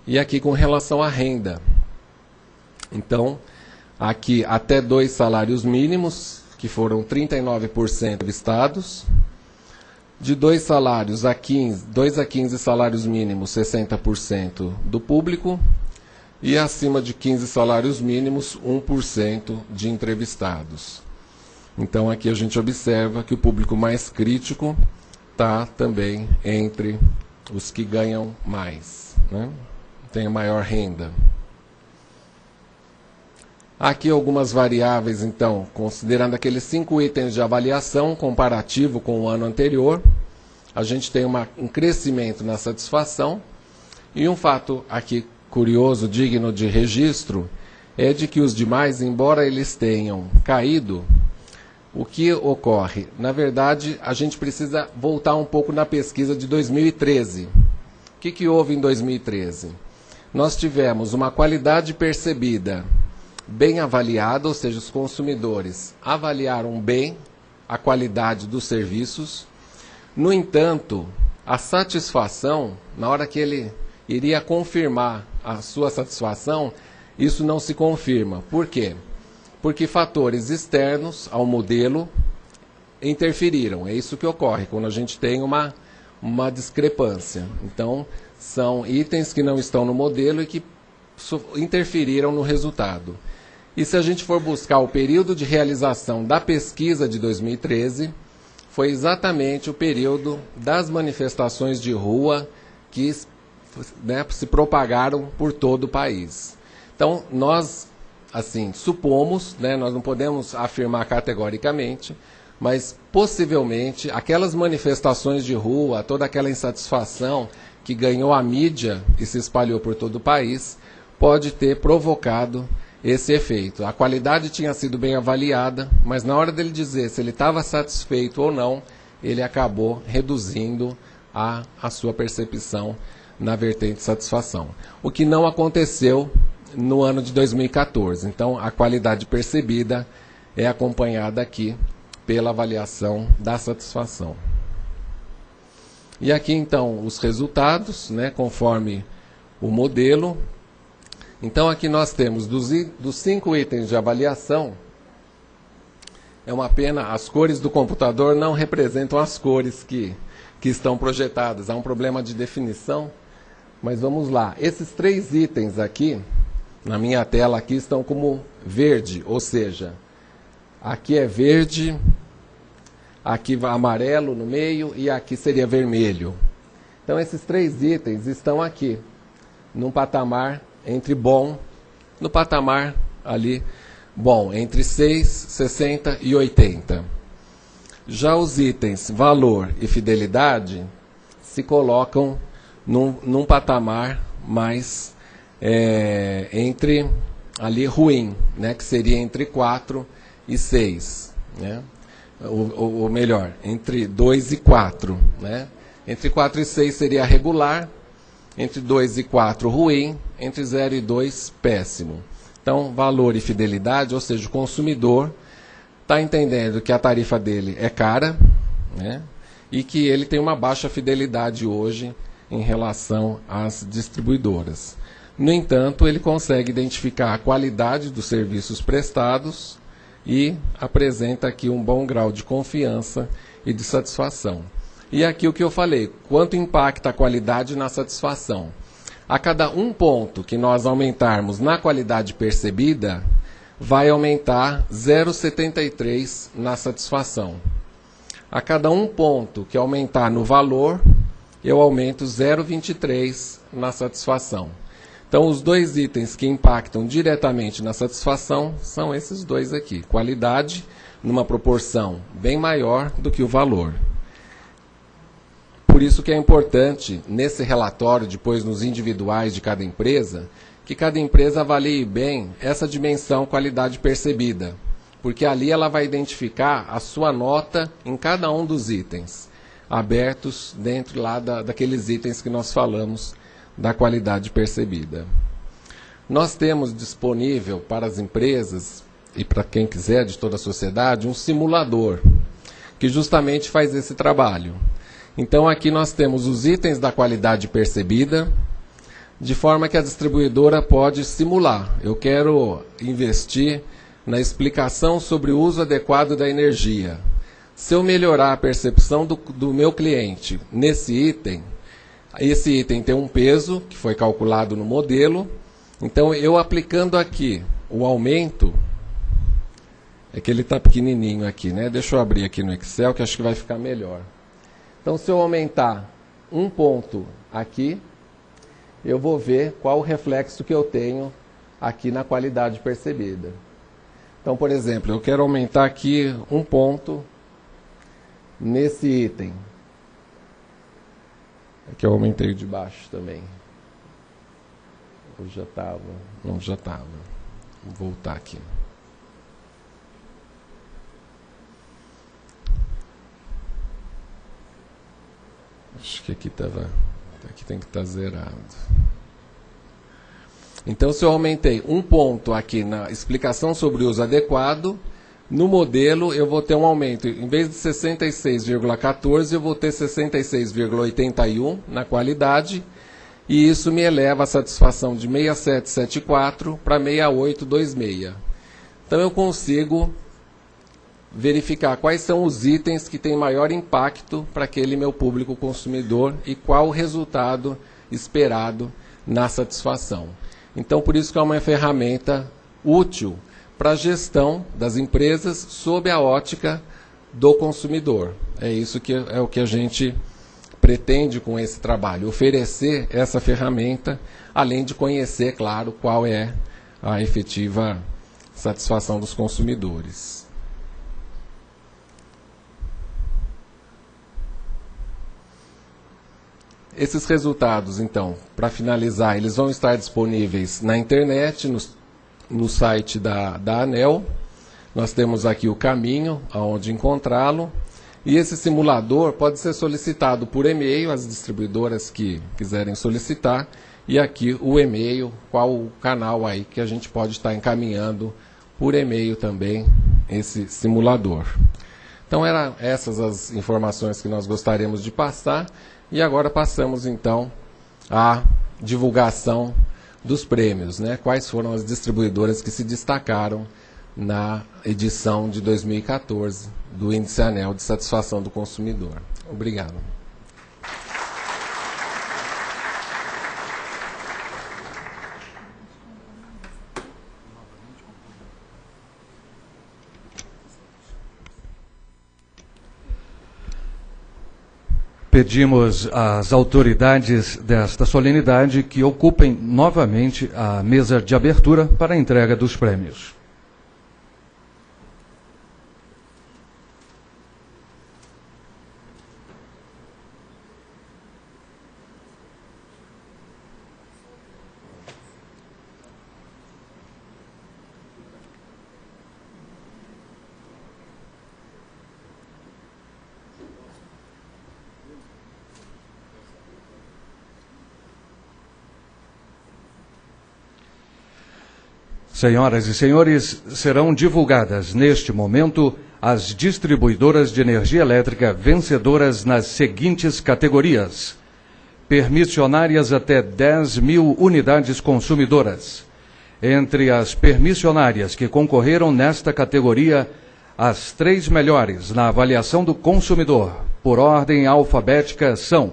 E aqui com relação à renda. Então, aqui até 2 salários mínimos, que foram 39% entrevistados. De 2 salários a 15, 2 a 15 salários mínimos, 60% do público. E acima de 15 salários mínimos, 1% de entrevistados. Então, aqui a gente observa que o público mais crítico está também entre os que ganham mais, né? Tem maior renda. Aqui algumas variáveis, então, considerando aqueles 5 itens de avaliação comparativo com o ano anterior, a gente tem um crescimento na satisfação. E um fato aqui curioso, digno de registro, é de que os demais, embora eles tenham caído, o que ocorre? Na verdade, a gente precisa voltar um pouco na pesquisa de 2013. O que houve em 2013? Nós tivemos uma qualidade percebida bem avaliada, ou seja, os consumidores avaliaram bem a qualidade dos serviços. No entanto, a satisfação, na hora que ele iria confirmar a sua satisfação, isso não se confirma. Por quê? Porque fatores externos ao modelo interferiram. É isso que ocorre quando a gente tem uma discrepância. Então, são itens que não estão no modelo e que interferiram no resultado. E se a gente for buscar o período de realização da pesquisa de 2013, foi exatamente o período das manifestações de rua que, né, se propagaram por todo o país. Então, nós, assim, supomos, né, nós não podemos afirmar categoricamente, mas possivelmente aquelas manifestações de rua, toda aquela insatisfação que ganhou a mídia e se espalhou por todo o país, pode ter provocado esse efeito. A qualidade tinha sido bem avaliada, mas na hora dele dizer se ele estava satisfeito ou não, ele acabou reduzindo a sua percepção na vertente de satisfação. O que não aconteceu no ano de 2014. Então, a qualidade percebida é acompanhada aqui pela avaliação da satisfação. E aqui, então, os resultados, né, conforme o modelo. Então, aqui nós temos, dos 5 itens de avaliação, é uma pena, as cores do computador não representam as cores que estão projetadas. Há um problema de definição, mas vamos lá. Esses 3 itens aqui, na minha tela aqui, estão como verde, ou seja, aqui é verde, aqui vai amarelo no meio e aqui seria vermelho. Então, esses 3 itens estão aqui, num patamar entre bom, no patamar ali, bom, entre 6, 60 e 80. Já os itens valor e fidelidade se colocam num patamar mais entre ali ruim, né, que seria entre 4 e 6, né? Ou melhor, entre 2 e 4, né? Entre 4 e 6 seria regular, entre 2 e 4 ruim, entre 0 e 2 péssimo. Então, valor e fidelidade, ou seja, o consumidor está entendendo que a tarifa dele é cara, né? e que ele tem uma baixa fidelidade hoje em relação às distribuidoras. No entanto, ele consegue identificar a qualidade dos serviços prestados e apresenta aqui um bom grau de confiança e de satisfação. E aqui o que eu falei, quanto impacta a qualidade na satisfação? A cada 1 ponto que nós aumentarmos na qualidade percebida, vai aumentar 0,73 na satisfação. A cada 1 ponto que aumentar no valor, eu aumento 0,23 na satisfação. Então, os 2 itens que impactam diretamente na satisfação são esses 2 aqui. Qualidade, numa proporção bem maior do que o valor. Por isso que é importante, nesse relatório, depois nos individuais de cada empresa, que cada empresa avalie bem essa dimensão qualidade percebida. Porque ali ela vai identificar a sua nota em cada um dos itens, abertos dentro lá daqueles itens que nós falamos da qualidade percebida. Nós temos disponível para as empresas e para quem quiser de toda a sociedade um simulador que justamente faz esse trabalho. Então aqui nós temos os itens da qualidade percebida, de forma que a distribuidora pode simular. Eu quero investir na explicação sobre o uso adequado da energia. Se eu melhorar a percepção do meu cliente nesse item, esse item tem um peso que foi calculado no modelo. Então, eu aplicando aqui o aumento, é que ele está pequenininho aqui, né? Deixa eu abrir aqui no Excel, que acho que vai ficar melhor. Então, se eu aumentar 1 ponto aqui, eu vou ver qual o reflexo que eu tenho aqui na qualidade percebida. Então, por exemplo, eu quero aumentar aqui 1 ponto nesse item. Aqui eu aumentei o de baixo também. Ou já estava? Não, já estava. Vou voltar aqui. Acho que aqui estava... Aqui tem que estar zerado. Então, se eu aumentei 1 ponto aqui na explicação sobre o uso adequado, no modelo eu vou ter um aumento. Em vez de 66,14, eu vou ter 66,81 na qualidade. E isso me eleva a satisfação de 6774 para 6826. Então, eu consigo verificar quais são os itens que têm maior impacto para aquele meu público consumidor e qual o resultado esperado na satisfação. Então, por isso que é uma ferramenta útil para a gestão das empresas sob a ótica do consumidor. É isso que é o que a gente pretende com esse trabalho, oferecer essa ferramenta, além de conhecer, claro, qual é a efetiva satisfação dos consumidores. Esses resultados, então, para finalizar, eles vão estar disponíveis na internet, no site da ANEEL. Nós temos aqui o caminho aonde encontrá-lo. E esse simulador pode ser solicitado por e-mail, as distribuidoras que quiserem solicitar. E aqui o e-mail, qual o canal aí que a gente pode estar encaminhando por e-mail também esse simulador. Então, eram essas as informações que nós gostaríamos de passar. E agora passamos, então, à divulgação dos prêmios, né? Quais foram as distribuidoras que se destacaram na edição de 2014 do Índice ANEEL de Satisfação do Consumidor. Obrigado. Pedimos às autoridades desta solenidade que ocupem novamente a mesa de abertura para a entrega dos prêmios. Senhoras e senhores, serão divulgadas neste momento as distribuidoras de energia elétrica vencedoras nas seguintes categorias: permissionárias até 10.000 unidades consumidoras. Entre as permissionárias que concorreram nesta categoria, as 3 melhores na avaliação do consumidor, por ordem alfabética, são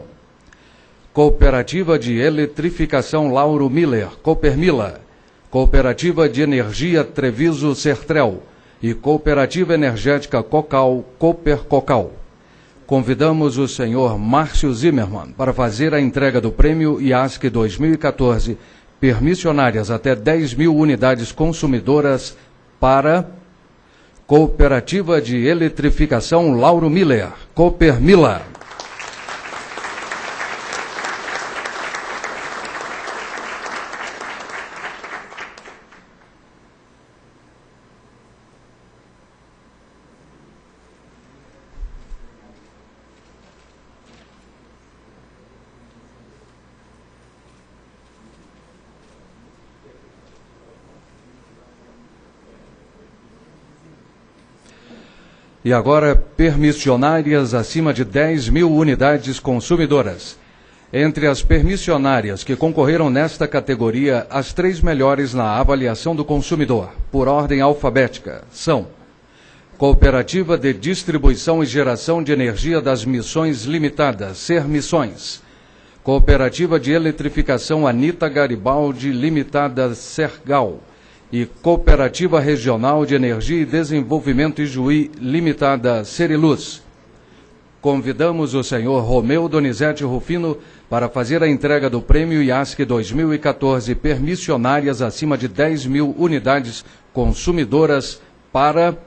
Cooperativa de Eletrificação Lauro Miller, Coopermila, Cooperativa de Energia Treviso Sertrel e Cooperativa Energética Cocal, Cooper-Cocal. Convidamos o senhor Márcio Zimmermann para fazer a entrega do prêmio IASC 2014, permissionárias até 10.000 unidades consumidoras para Cooperativa de Eletrificação Lauro Miller, Coopermila. E agora, permissionárias acima de 10.000 unidades consumidoras. Entre as permissionárias que concorreram nesta categoria, as 3 melhores na avaliação do consumidor, por ordem alfabética, são Cooperativa de Distribuição e Geração de Energia das Missões Limitadas, Sermissões. Cooperativa de Eletrificação Anita Garibaldi Limitada, Sergal. E Cooperativa Regional de Energia e Desenvolvimento Ijuí Limitada, Seriluz. Convidamos o senhor Romeu Donizete Rufino para fazer a entrega do prêmio IASC 2014, permissionárias acima de 10.000 unidades consumidoras para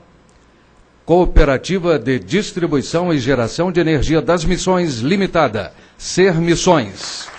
Cooperativa de Distribuição e Geração de Energia das Missões Limitada, Sermissões.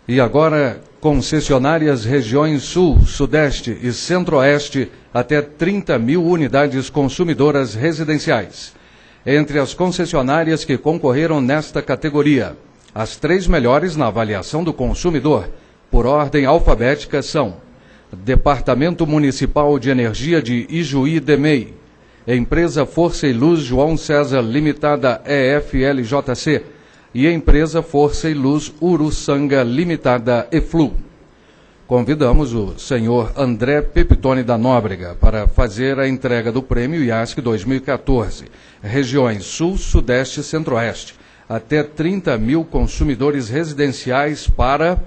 E agora, concessionárias regiões Sul, Sudeste e Centro-Oeste até 30.000 unidades consumidoras residenciais. Entre as concessionárias que concorreram nesta categoria, as 3 melhores na avaliação do consumidor, por ordem alfabética, são Departamento Municipal de Energia de Ijuí DEMEI, Empresa Força e Luz João César Limitada EFLJC, e a Empresa Força e Luz Uruçanga Limitada EFLU. Convidamos o senhor André Pepitone da Nóbrega para fazer a entrega do prêmio IASC 2014, regiões Sul, Sudeste e Centro-Oeste, até 30.000 consumidores residenciais para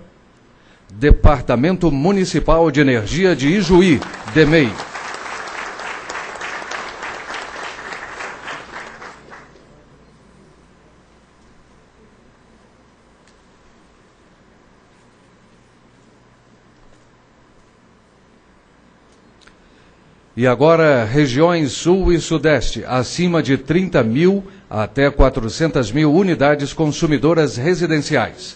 Departamento Municipal de Energia de Ijuí, DEMEI. E agora, regiões Sul e Sudeste, acima de 30.000 até 400.000 unidades consumidoras residenciais.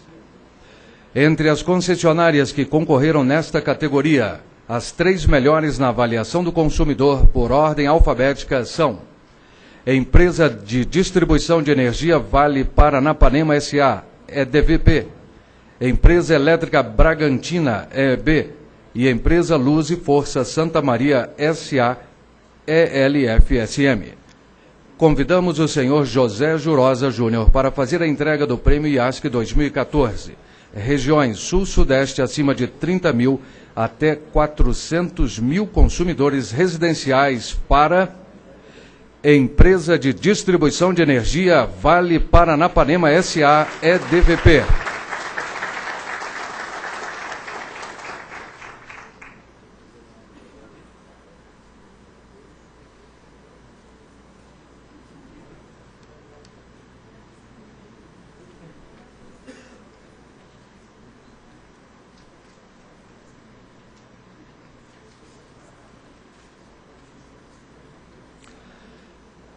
Entre as concessionárias que concorreram nesta categoria, as 3 melhores na avaliação do consumidor, por ordem alfabética, são Empresa de Distribuição de Energia Vale Paranapanema S.A., EDVP, Empresa Elétrica Bragantina, EB, e Empresa Luz e Força Santa Maria S.A., ELFSM. Convidamos o senhor José Jurosa Júnior para fazer a entrega do prêmio IASC 2014. Regiões Sul-Sudeste acima de 30.000 até 400.000 consumidores residenciais para Empresa de Distribuição de Energia Vale Paranapanema S.A., EDVP.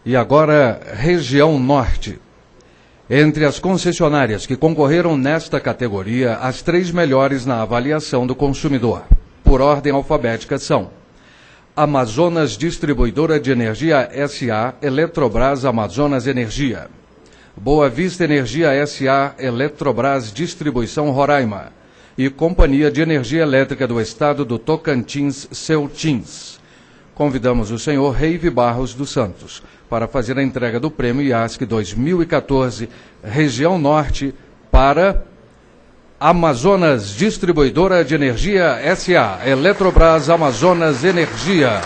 E agora, região norte. Entre as concessionárias que concorreram nesta categoria, as 3 melhores na avaliação do consumidor, por ordem alfabética, são: Amazonas Distribuidora de Energia S.A., Eletrobras Amazonas Energia; Boa Vista Energia S.A., Eletrobras Distribuição Roraima; e Companhia de Energia Elétrica do Estado do Tocantins, Ceutins. Convidamos o senhor Reive Barros dos Santos para fazer a entrega do Prêmio IASC 2014, Região Norte, para Amazonas Distribuidora de Energia S.A., Eletrobras Amazonas Energia.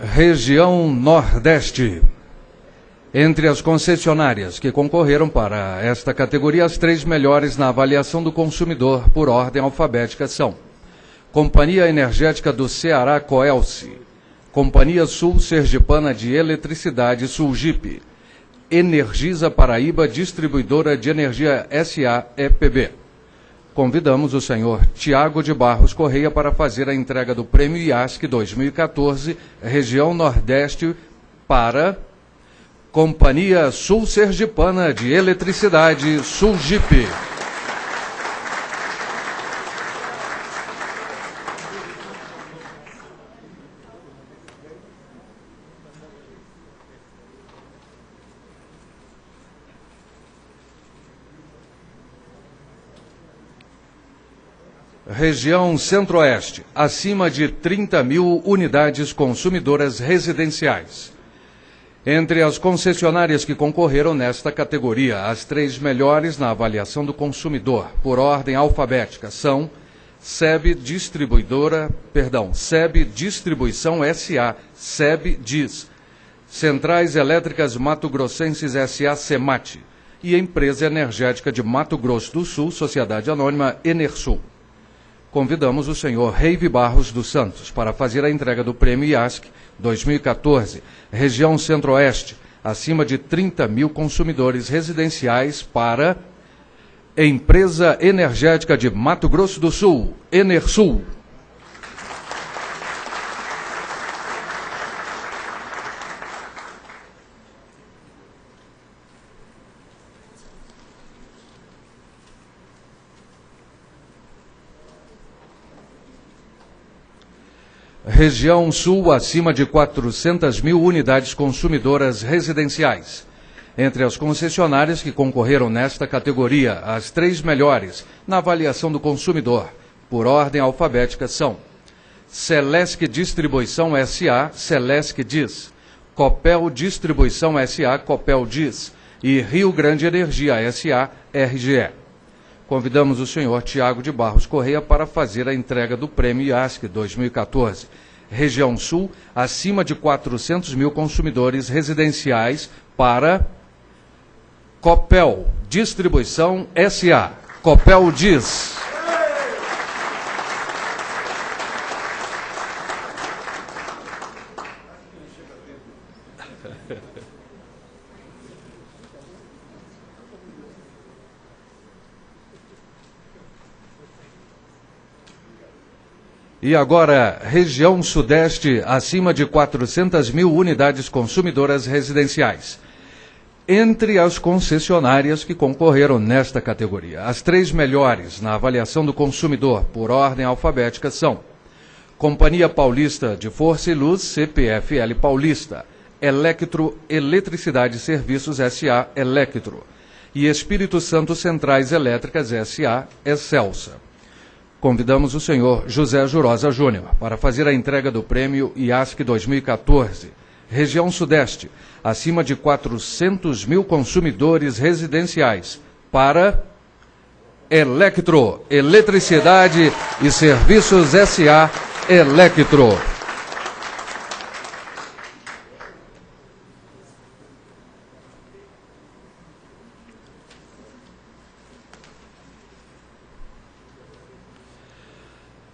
Região Nordeste. Entre as concessionárias que concorreram para esta categoria, as 3 melhores na avaliação do consumidor por ordem alfabética são: Companhia Energética do Ceará, Coelce; Companhia Sul Sergipana de Eletricidade, Sulgip; Energisa Paraíba Distribuidora de Energia S.A., EPB. Convidamos o senhor Tiago de Barros Correia para fazer a entrega do Prêmio IASC 2014, Região Nordeste, para Companhia Sul Sergipana de Eletricidade, Sulgip. Região Centro-Oeste, acima de 30 mil unidades consumidoras residenciais. Entre as concessionárias que concorreram nesta categoria, as 3 melhores na avaliação do consumidor, por ordem alfabética, são SEB Distribuição S.A., SEB DIS; Centrais Elétricas Mato Grossenses S.A., SEMAT; e Empresa Energética de Mato Grosso do Sul, Sociedade Anônima Enersul. Convidamos o senhor Reive Barros dos Santos para fazer a entrega do Prêmio IASC 2014, Região Centro-Oeste, acima de 30 mil consumidores residenciais, para Empresa Energética de Mato Grosso do Sul, Enersul. Região Sul, acima de 400 mil unidades consumidoras residenciais. Entre as concessionárias que concorreram nesta categoria, as 3 melhores na avaliação do consumidor, por ordem alfabética, são: Celesc Distribuição S.A., Celesc DIS; Copel Distribuição S.A., Copel DIS; e Rio Grande Energia S.A., RGE. Convidamos o senhor Tiago de Barros Correia para fazer a entrega do Prêmio IASC 2014. Região Sul, acima de 400 mil consumidores residenciais, para Copel Distribuição S.A., Copel DIS. E agora, região Sudeste, acima de 400 mil unidades consumidoras residenciais. Entre as concessionárias que concorreram nesta categoria, as 3 melhores na avaliação do consumidor, por ordem alfabética, são: Companhia Paulista de Força e Luz, CPFL Paulista; Electro Eletricidade e Serviços S.A., Electro; e Espírito Santo Centrais Elétricas S.A., Excelsa. Convidamos o senhor José Jurosa Júnior para fazer a entrega do Prêmio IASC 2014. Região Sudeste, acima de 400 mil consumidores residenciais, para Electro Eletricidade e Serviços S.A., Electro.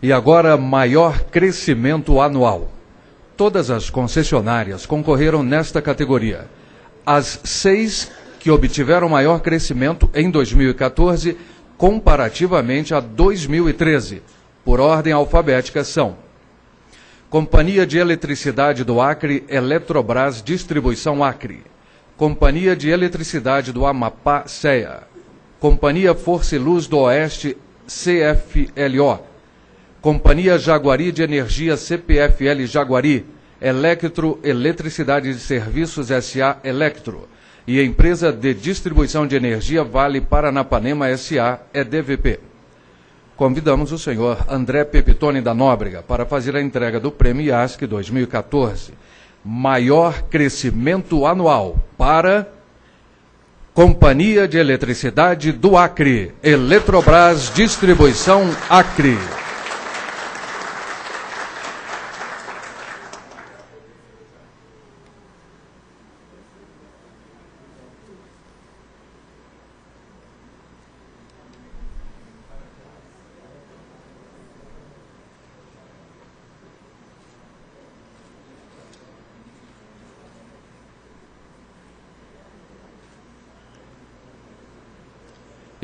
E agora, maior crescimento anual. Todas as concessionárias concorreram nesta categoria. As 6 que obtiveram maior crescimento em 2014, comparativamente a 2013, por ordem alfabética são: Companhia de Eletricidade do Acre, Eletrobras Distribuição Acre. Companhia de Eletricidade do Amapá, CEA. Companhia Força e Luz do Oeste, CFLO. Companhia Jaguari de Energia, CPFL Jaguari. Electro Eletricidade de Serviços SA Electro. E a Empresa de Distribuição de Energia Vale Paranapanema SA, EDVP. Convidamos o senhor André Pepitone da Nóbrega para fazer a entrega do Prêmio IASC 2014. Maior crescimento anual para Companhia de Eletricidade do Acre, Eletrobras Distribuição Acre.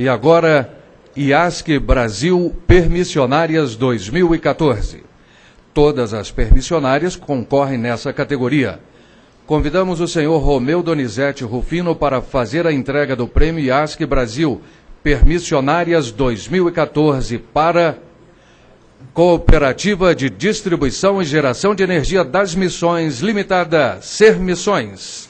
E agora, IASC Brasil Permissionárias 2014. Todas as permissionárias concorrem nessa categoria. Convidamos o senhor Romeu Donizete Rufino para fazer a entrega do Prêmio IASC Brasil Permissionárias 2014 para Cooperativa de Distribuição e Geração de Energia das Missões Limitada, Ser Missões.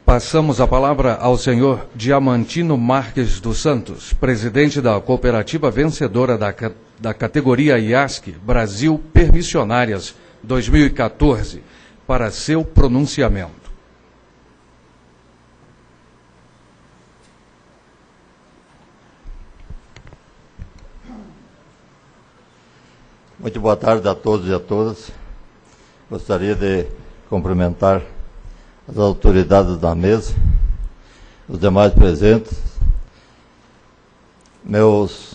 Passamos a palavra ao senhor Diamantino Marques dos Santos, presidente da cooperativa vencedora da categoria IASC Brasil Permissionárias 2014, para seu pronunciamento. Muito boa tarde a todos e a todas. Gostaria de cumprimentar as autoridades da mesa, os demais presentes, meus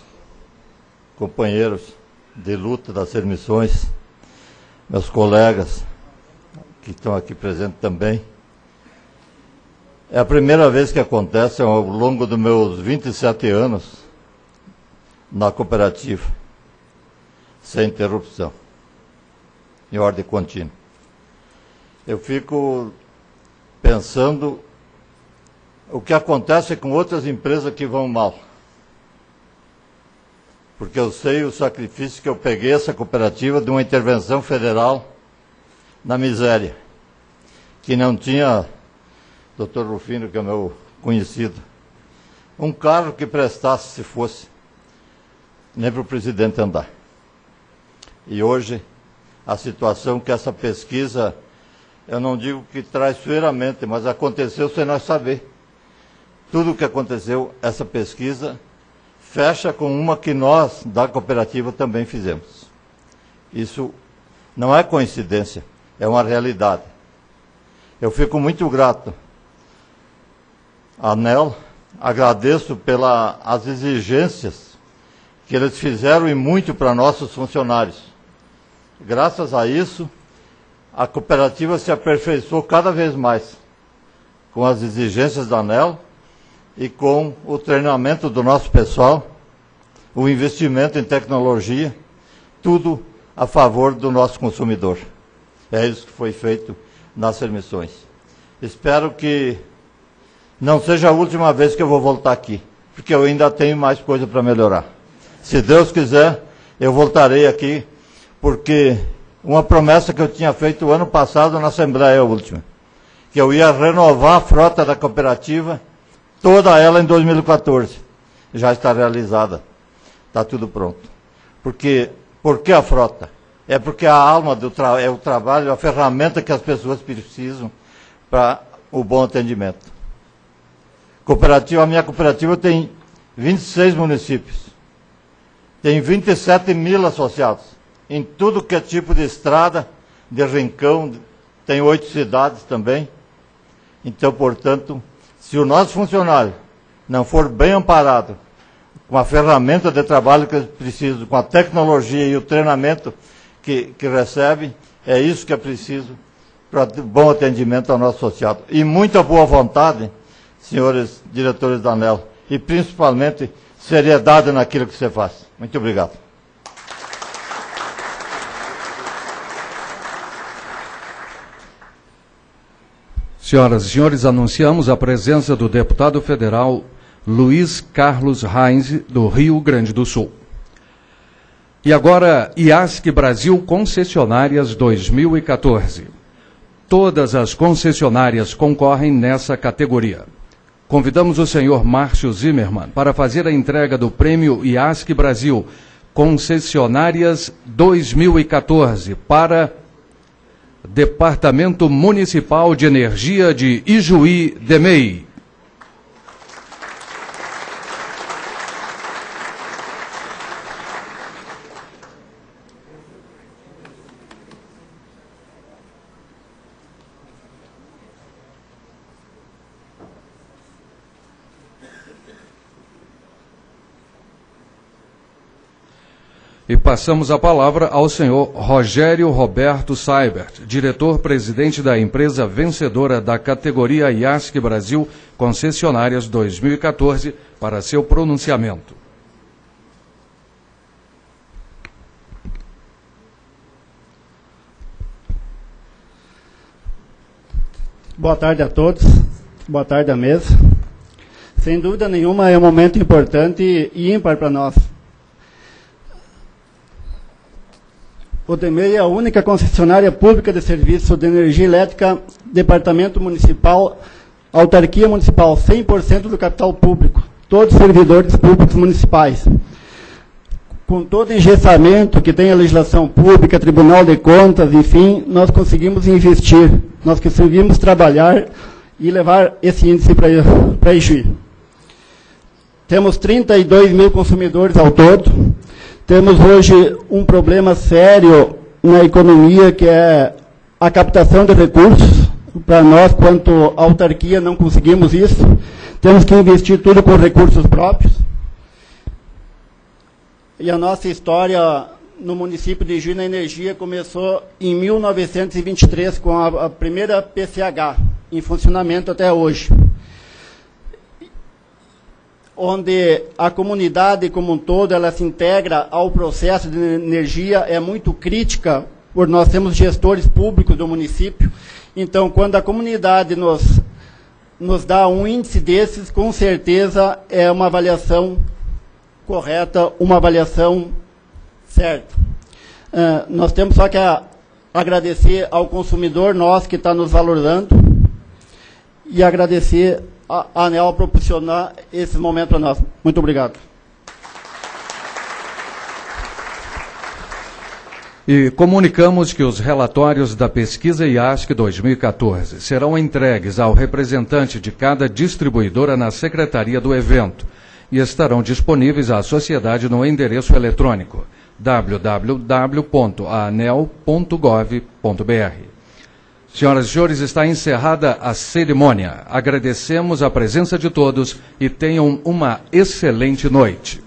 companheiros de luta das Ser Missões, meus colegas que estão aqui presentes também. É a primeira vez que acontece ao longo dos meus 27 anos na cooperativa, sem interrupção, em ordem contínua. Eu fico pensando o que acontece com outras empresas que vão mal. Porque eu sei o sacrifício que eu peguei essa cooperativa de uma intervenção federal na miséria, que não tinha, Dr. Rufino, que é meu conhecido, um carro que prestasse, se fosse, nem para o presidente andar. E hoje, a situação que essa pesquisa, eu não digo que traiçoeiramente, mas aconteceu sem nós saber. Tudo o que aconteceu, essa pesquisa, fecha com uma que nós, da cooperativa, também fizemos. Isso não é coincidência, é uma realidade. Eu fico muito grato à ANEEL, agradeço pelas exigências que eles fizeram e muito para nossos funcionários. Graças a isso, a cooperativa se aperfeiçoou cada vez mais com as exigências da ANEEL e com o treinamento do nosso pessoal, o investimento em tecnologia, tudo a favor do nosso consumidor. É isso que foi feito nas emissões. Espero que não seja a última vez que eu vou voltar aqui, porque eu ainda tenho mais coisa para melhorar. Se Deus quiser, eu voltarei aqui, porque uma promessa que eu tinha feito o ano passado na Assembleia última, que eu ia renovar a frota da cooperativa, toda ela em 2014. Já está realizada. Está tudo pronto. Por que a frota? É porque a alma é o trabalho, a ferramenta que as pessoas precisam para o bom atendimento. A minha cooperativa tem 26 municípios. Tem 27 mil associados. Em tudo que é tipo de estrada, de rincão, tem 8 cidades também. Então, portanto, se o nosso funcionário não for bem amparado, com a ferramenta de trabalho que eles precisam, com a tecnologia e o treinamento que recebe, é isso que é preciso para bom atendimento ao nosso associado. E muita boa vontade, senhores diretores da ANEEL, e principalmente seriedade naquilo que você faz. Muito obrigado. Senhoras e senhores, anunciamos a presença do deputado federal Luiz Carlos Reins, do Rio Grande do Sul. E agora, IASC Brasil Concessionárias 2014. Todas as concessionárias concorrem nessa categoria. Convidamos o senhor Márcio Zimmermann para fazer a entrega do prêmio IASC Brasil Concessionárias 2014 para Departamento Municipal de Energia de Ijuí, DEMEI. E passamos a palavra ao senhor Rogério Roberto Seibert, diretor-presidente da empresa vencedora da categoria IASC Brasil Concessionárias 2014, para seu pronunciamento. Boa tarde a todos, boa tarde à mesa. Sem dúvida nenhuma é um momento importante e ímpar para nós. O DEMEI é a única concessionária pública de serviço de energia elétrica, departamento municipal, autarquia municipal, 100% do capital público, todos os servidores públicos municipais. Com todo o engessamento que tem a legislação pública, Tribunal de Contas, enfim, nós conseguimos investir, nós conseguimos trabalhar e levar esse índice para Ijuí. Temos 32 mil consumidores ao todo. Temos hoje um problema sério na economia, que é a captação de recursos. Para nós, quanto autarquia, não conseguimos isso. Temos que investir tudo com recursos próprios. E a nossa história no município de Ijuí na energia começou em 1923, com a primeira PCH, em funcionamento até hoje, onde a comunidade como um todo ela se integra ao processo de energia, é muito crítica, por nós temos gestores públicos do município. Então, quando a comunidade nos dá um índice desses, com certeza é uma avaliação correta, uma avaliação certa. Nós temos só que agradecer ao consumidor nosso que está nos valorizando e agradecer a ANEEL a proporcionar esse momento para nós. Muito obrigado. E comunicamos que os relatórios da pesquisa IASC 2014 serão entregues ao representante de cada distribuidora na secretaria do evento e estarão disponíveis à sociedade no endereço eletrônico www.anel.gov.br. Senhoras e senhores, está encerrada a cerimônia. Agradecemos a presença de todos e tenham uma excelente noite.